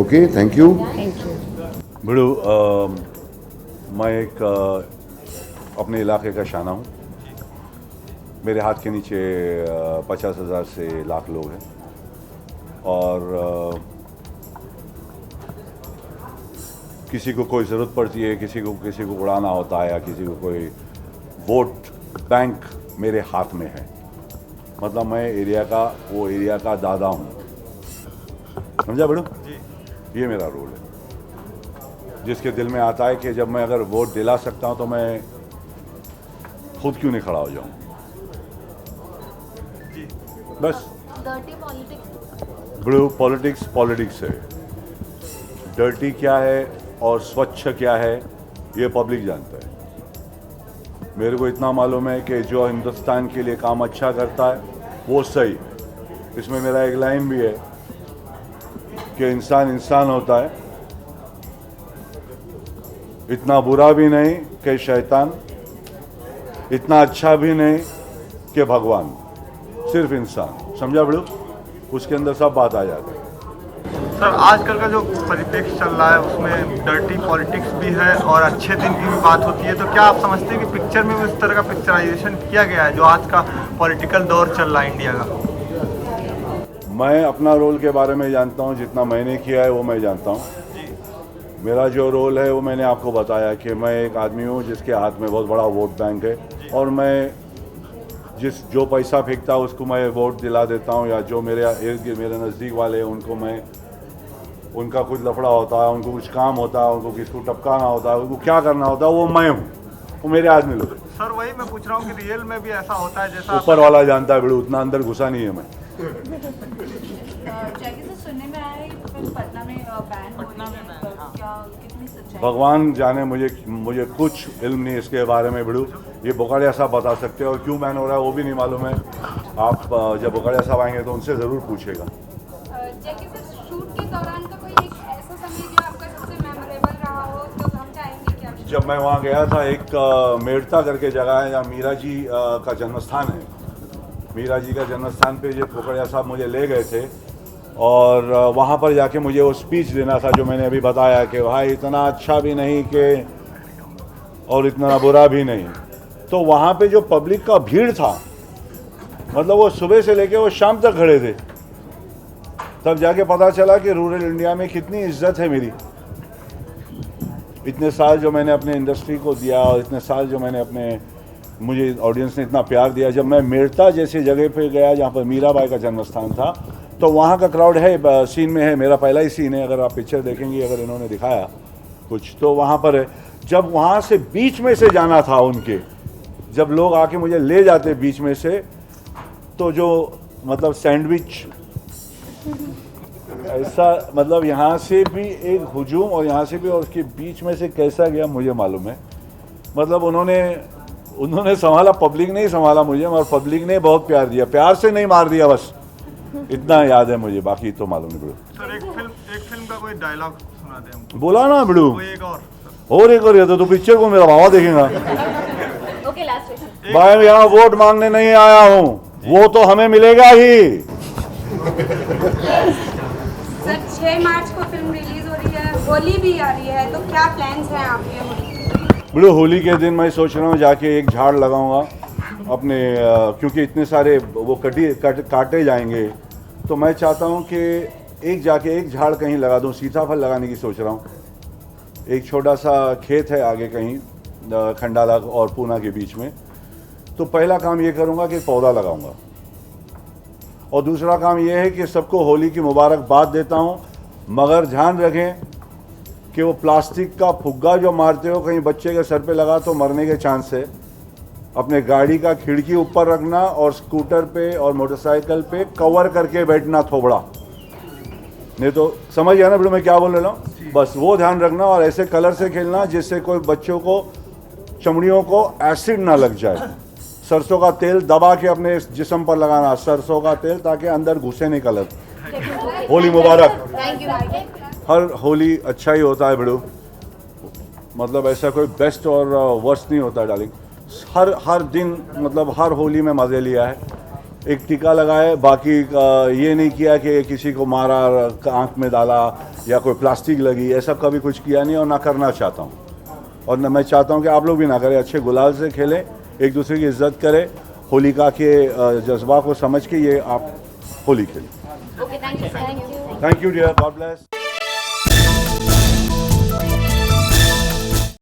Okay, thank you. बड़ू, मैं एक अपने इलाके का शाना हूँ। मेरे हाथ के नीचे 50,000 से लाख लोग हैं और किसी को कोई ज़रूरत पड़ती है, किसी को उड़ाना होता है या किसी को कोई वोट बैंक मेरे हाथ में है। मतलब मैं वो एरिया का दादा हूँ। समझा बड़ू? ये मेरा रोल है। जिसके दिल में आता है कि जब मैं अगर वोट दिला सकता हूँ तो मैं खुद क्यों नहीं खड़ा हो जाऊँ। बस बड़ू, पॉलिटिक्स है। डर्टी क्या है और स्वच्छ क्या है ये पब्लिक जानता है। मेरे को इतना मालूम है कि जो हिंदुस्तान के लिए काम अच्छा करता है वो सही है। इसमें मेरा एक लाइन भी है कि इंसान होता है, इतना बुरा भी नहीं कि शैतान, इतना अच्छा भी नहीं कि भगवान, सिर्फ इंसान। समझा बड़ू? उसके अंदर सब बात आ जाती है। सर, आजकल का जो परिप्रेक्ष्य चल रहा है उसमें डर्टी पॉलिटिक्स भी है और अच्छे दिन की भी बात होती है, तो क्या आप समझते हैं कि पिक्चर में उस तरह का पिक्चराइजेशन किया गया है जो आज का पॉलिटिकल दौर चल रहा है इंडिया का? मैं अपना रोल के बारे में जानता हूँ, जितना मैंने किया है वो मैं जानता हूँ। मेरा जो रोल है वो मैंने आपको बताया कि मैं एक आदमी हूँ जिसके हाथ में बहुत बड़ा वोट बैंक है, और मैं जो पैसा फेंकता है उसको मैं वोट दिला देता हूँ, या जो मेरे इर्द गिर्द मेरे नज़दीक वाले हैं उनको मैं, उनका कुछ लफड़ा होता है, उनको कुछ काम होता है, उनको किसको टपकाना होता है, उनको क्या करना होता है, वो मैं हूँ, वो मेरे आदमी लोग। सर वही मैं पूछ रहा हूँ कि रियल में भी ऐसा होता है जैसा ऊपर वाला जानता है, बड़े उतना अंदर घुसा नहीं है मैं। जैसे से सुनने में आया है कि फिल्म पटना में बैन हो रही है, क्या कितनी सच्चाई? भगवान जाने, मुझे कुछ इल्म नहीं इसके बारे में बिड़ू। ये बोकाड़िया साहब बता सकते हैं, और क्यों बैन हो रहा है वो भी नहीं मालूम है। आप जब बोकाड़िया साहब आएंगे तो उनसे ज़रूर पूछेगा। जैसे सर शूट के दौरान का कोई एक ऐसा समय जो आपका सबसे मेमोरेबल रहा हो तो हम चाहेंगे कि आप जब मैं वहाँ गया था, एक मेड़ता करके जगह है जहाँ मीरा जी का जन्मस्थान है, मीरा जी का जन्मस्थान पे जब बोकाड़िया साहब मुझे ले गए थे, और वहाँ पर जाके मुझे वो स्पीच देना था जो मैंने अभी बताया कि भाई इतना अच्छा भी नहीं कि और इतना बुरा भी नहीं। तो वहाँ पे जो पब्लिक का भीड़ था, मतलब वो सुबह से लेके वो शाम तक खड़े थे, तब जाके पता चला कि रूरल इंडिया में कितनी इज्जत है मेरी। इतने साल जो मैंने अपने इंडस्ट्री को दिया, और इतने साल जो मैंने मुझे ऑडियंस ने इतना प्यार दिया। जब मैं मेड़ता जैसी जगह पे गया जहाँ पर मीराबाई का जन्मस्थान था, तो वहाँ का क्राउड है, सीन में है, मेरा पहला ही सीन है, अगर आप पिक्चर देखेंगे, अगर इन्होंने दिखाया कुछ तो वहाँ पर है। जब वहाँ से बीच में से जाना था उनके, जब लोग आके मुझे ले जाते बीच में से, तो जो मतलब सैंडविच ऐसा, मतलब यहाँ से भी एक हुजूम और यहाँ से भी, और उसके बीच में से कैसा गया मुझे मालूम है। मतलब उन्होंने संभाला, पब्लिक ने ही संभाला मुझे, मगर पब्लिक ने बहुत प्यार दिया, प्यार से नहीं मार दिया, बस इतना याद है मुझे, बाकी तो मालूम नहीं। सर एक फिल्म का कोई डायलॉग सुना दे हमको। बोला ना बिड़ू, एक और ये तो पिक्चर को मेरा बाबा देखेगा। Okay last question. भाई मैं यहाँ वोट मांगने नहीं आया हूँ, वो तो हमें मिलेगा ही। सर 6 मार्च को फिल्म रिलीज हो रही है, होली भी आ रही है, तो क्या प्लान्स हैं आपके होली? बिड़ू होली के दिन मैं सोच रहा हूँ जाके एक झाड़ लगाऊंगा अपने, क्योंकि इतने सारे वो काटे जाएंगे, तो मैं चाहता हूँ कि एक झाड़ कहीं लगा दूँ। सीताफल लगाने की सोच रहा हूँ। एक छोटा सा खेत है आगे कहीं खंडाला और पूना के बीच में, तो पहला काम ये करूँगा कि पौधा लगाऊंगा, और दूसरा काम ये है कि सबको होली की मुबारकबाद देता हूँ, मगर ध्यान रखें कि वो प्लास्टिक का फुग्गा जो मारते हो कहीं बच्चे के सर पे लगा तो मरने के चांस है। अपने गाड़ी का खिड़की ऊपर रखना, और स्कूटर पे और मोटरसाइकिल पे कवर करके बैठना थोबड़ा, नहीं तो समझ गया ना बिल्कुल मैं क्या बोल रहा हूँ। बस वो ध्यान रखना, और ऐसे कलर से खेलना जिससे कोई बच्चों को, चमड़ियों को एसिड ना लग जाए। सरसों का तेल दबा के अपने जिस्म पर लगाना, सरसों का तेल, ताकि अंदर घुसे नहीं कलर। होली मुबारक। हर होली अच्छा ही होता है बिड़ू, मतलब ऐसा कोई बेस्ट और वर्स्ट नहीं होता डार्लिंग। हर दिन, मतलब हर होली में मज़े लिया है। एक टीका लगाए, बाकी ये नहीं किया कि किसी को मारा, आँख में डाला, या कोई प्लास्टिक लगी, ऐसा कभी कुछ किया नहीं और ना करना चाहता हूँ। और न मैं चाहता हूँ कि आप लोग भी ना करें, अच्छे गुलाल से खेलें, एक दूसरे की इज्जत करें, होलिका के जज्बा को समझ के ये आप होली खेलें। Okay thank you. Thank you dear, God bless.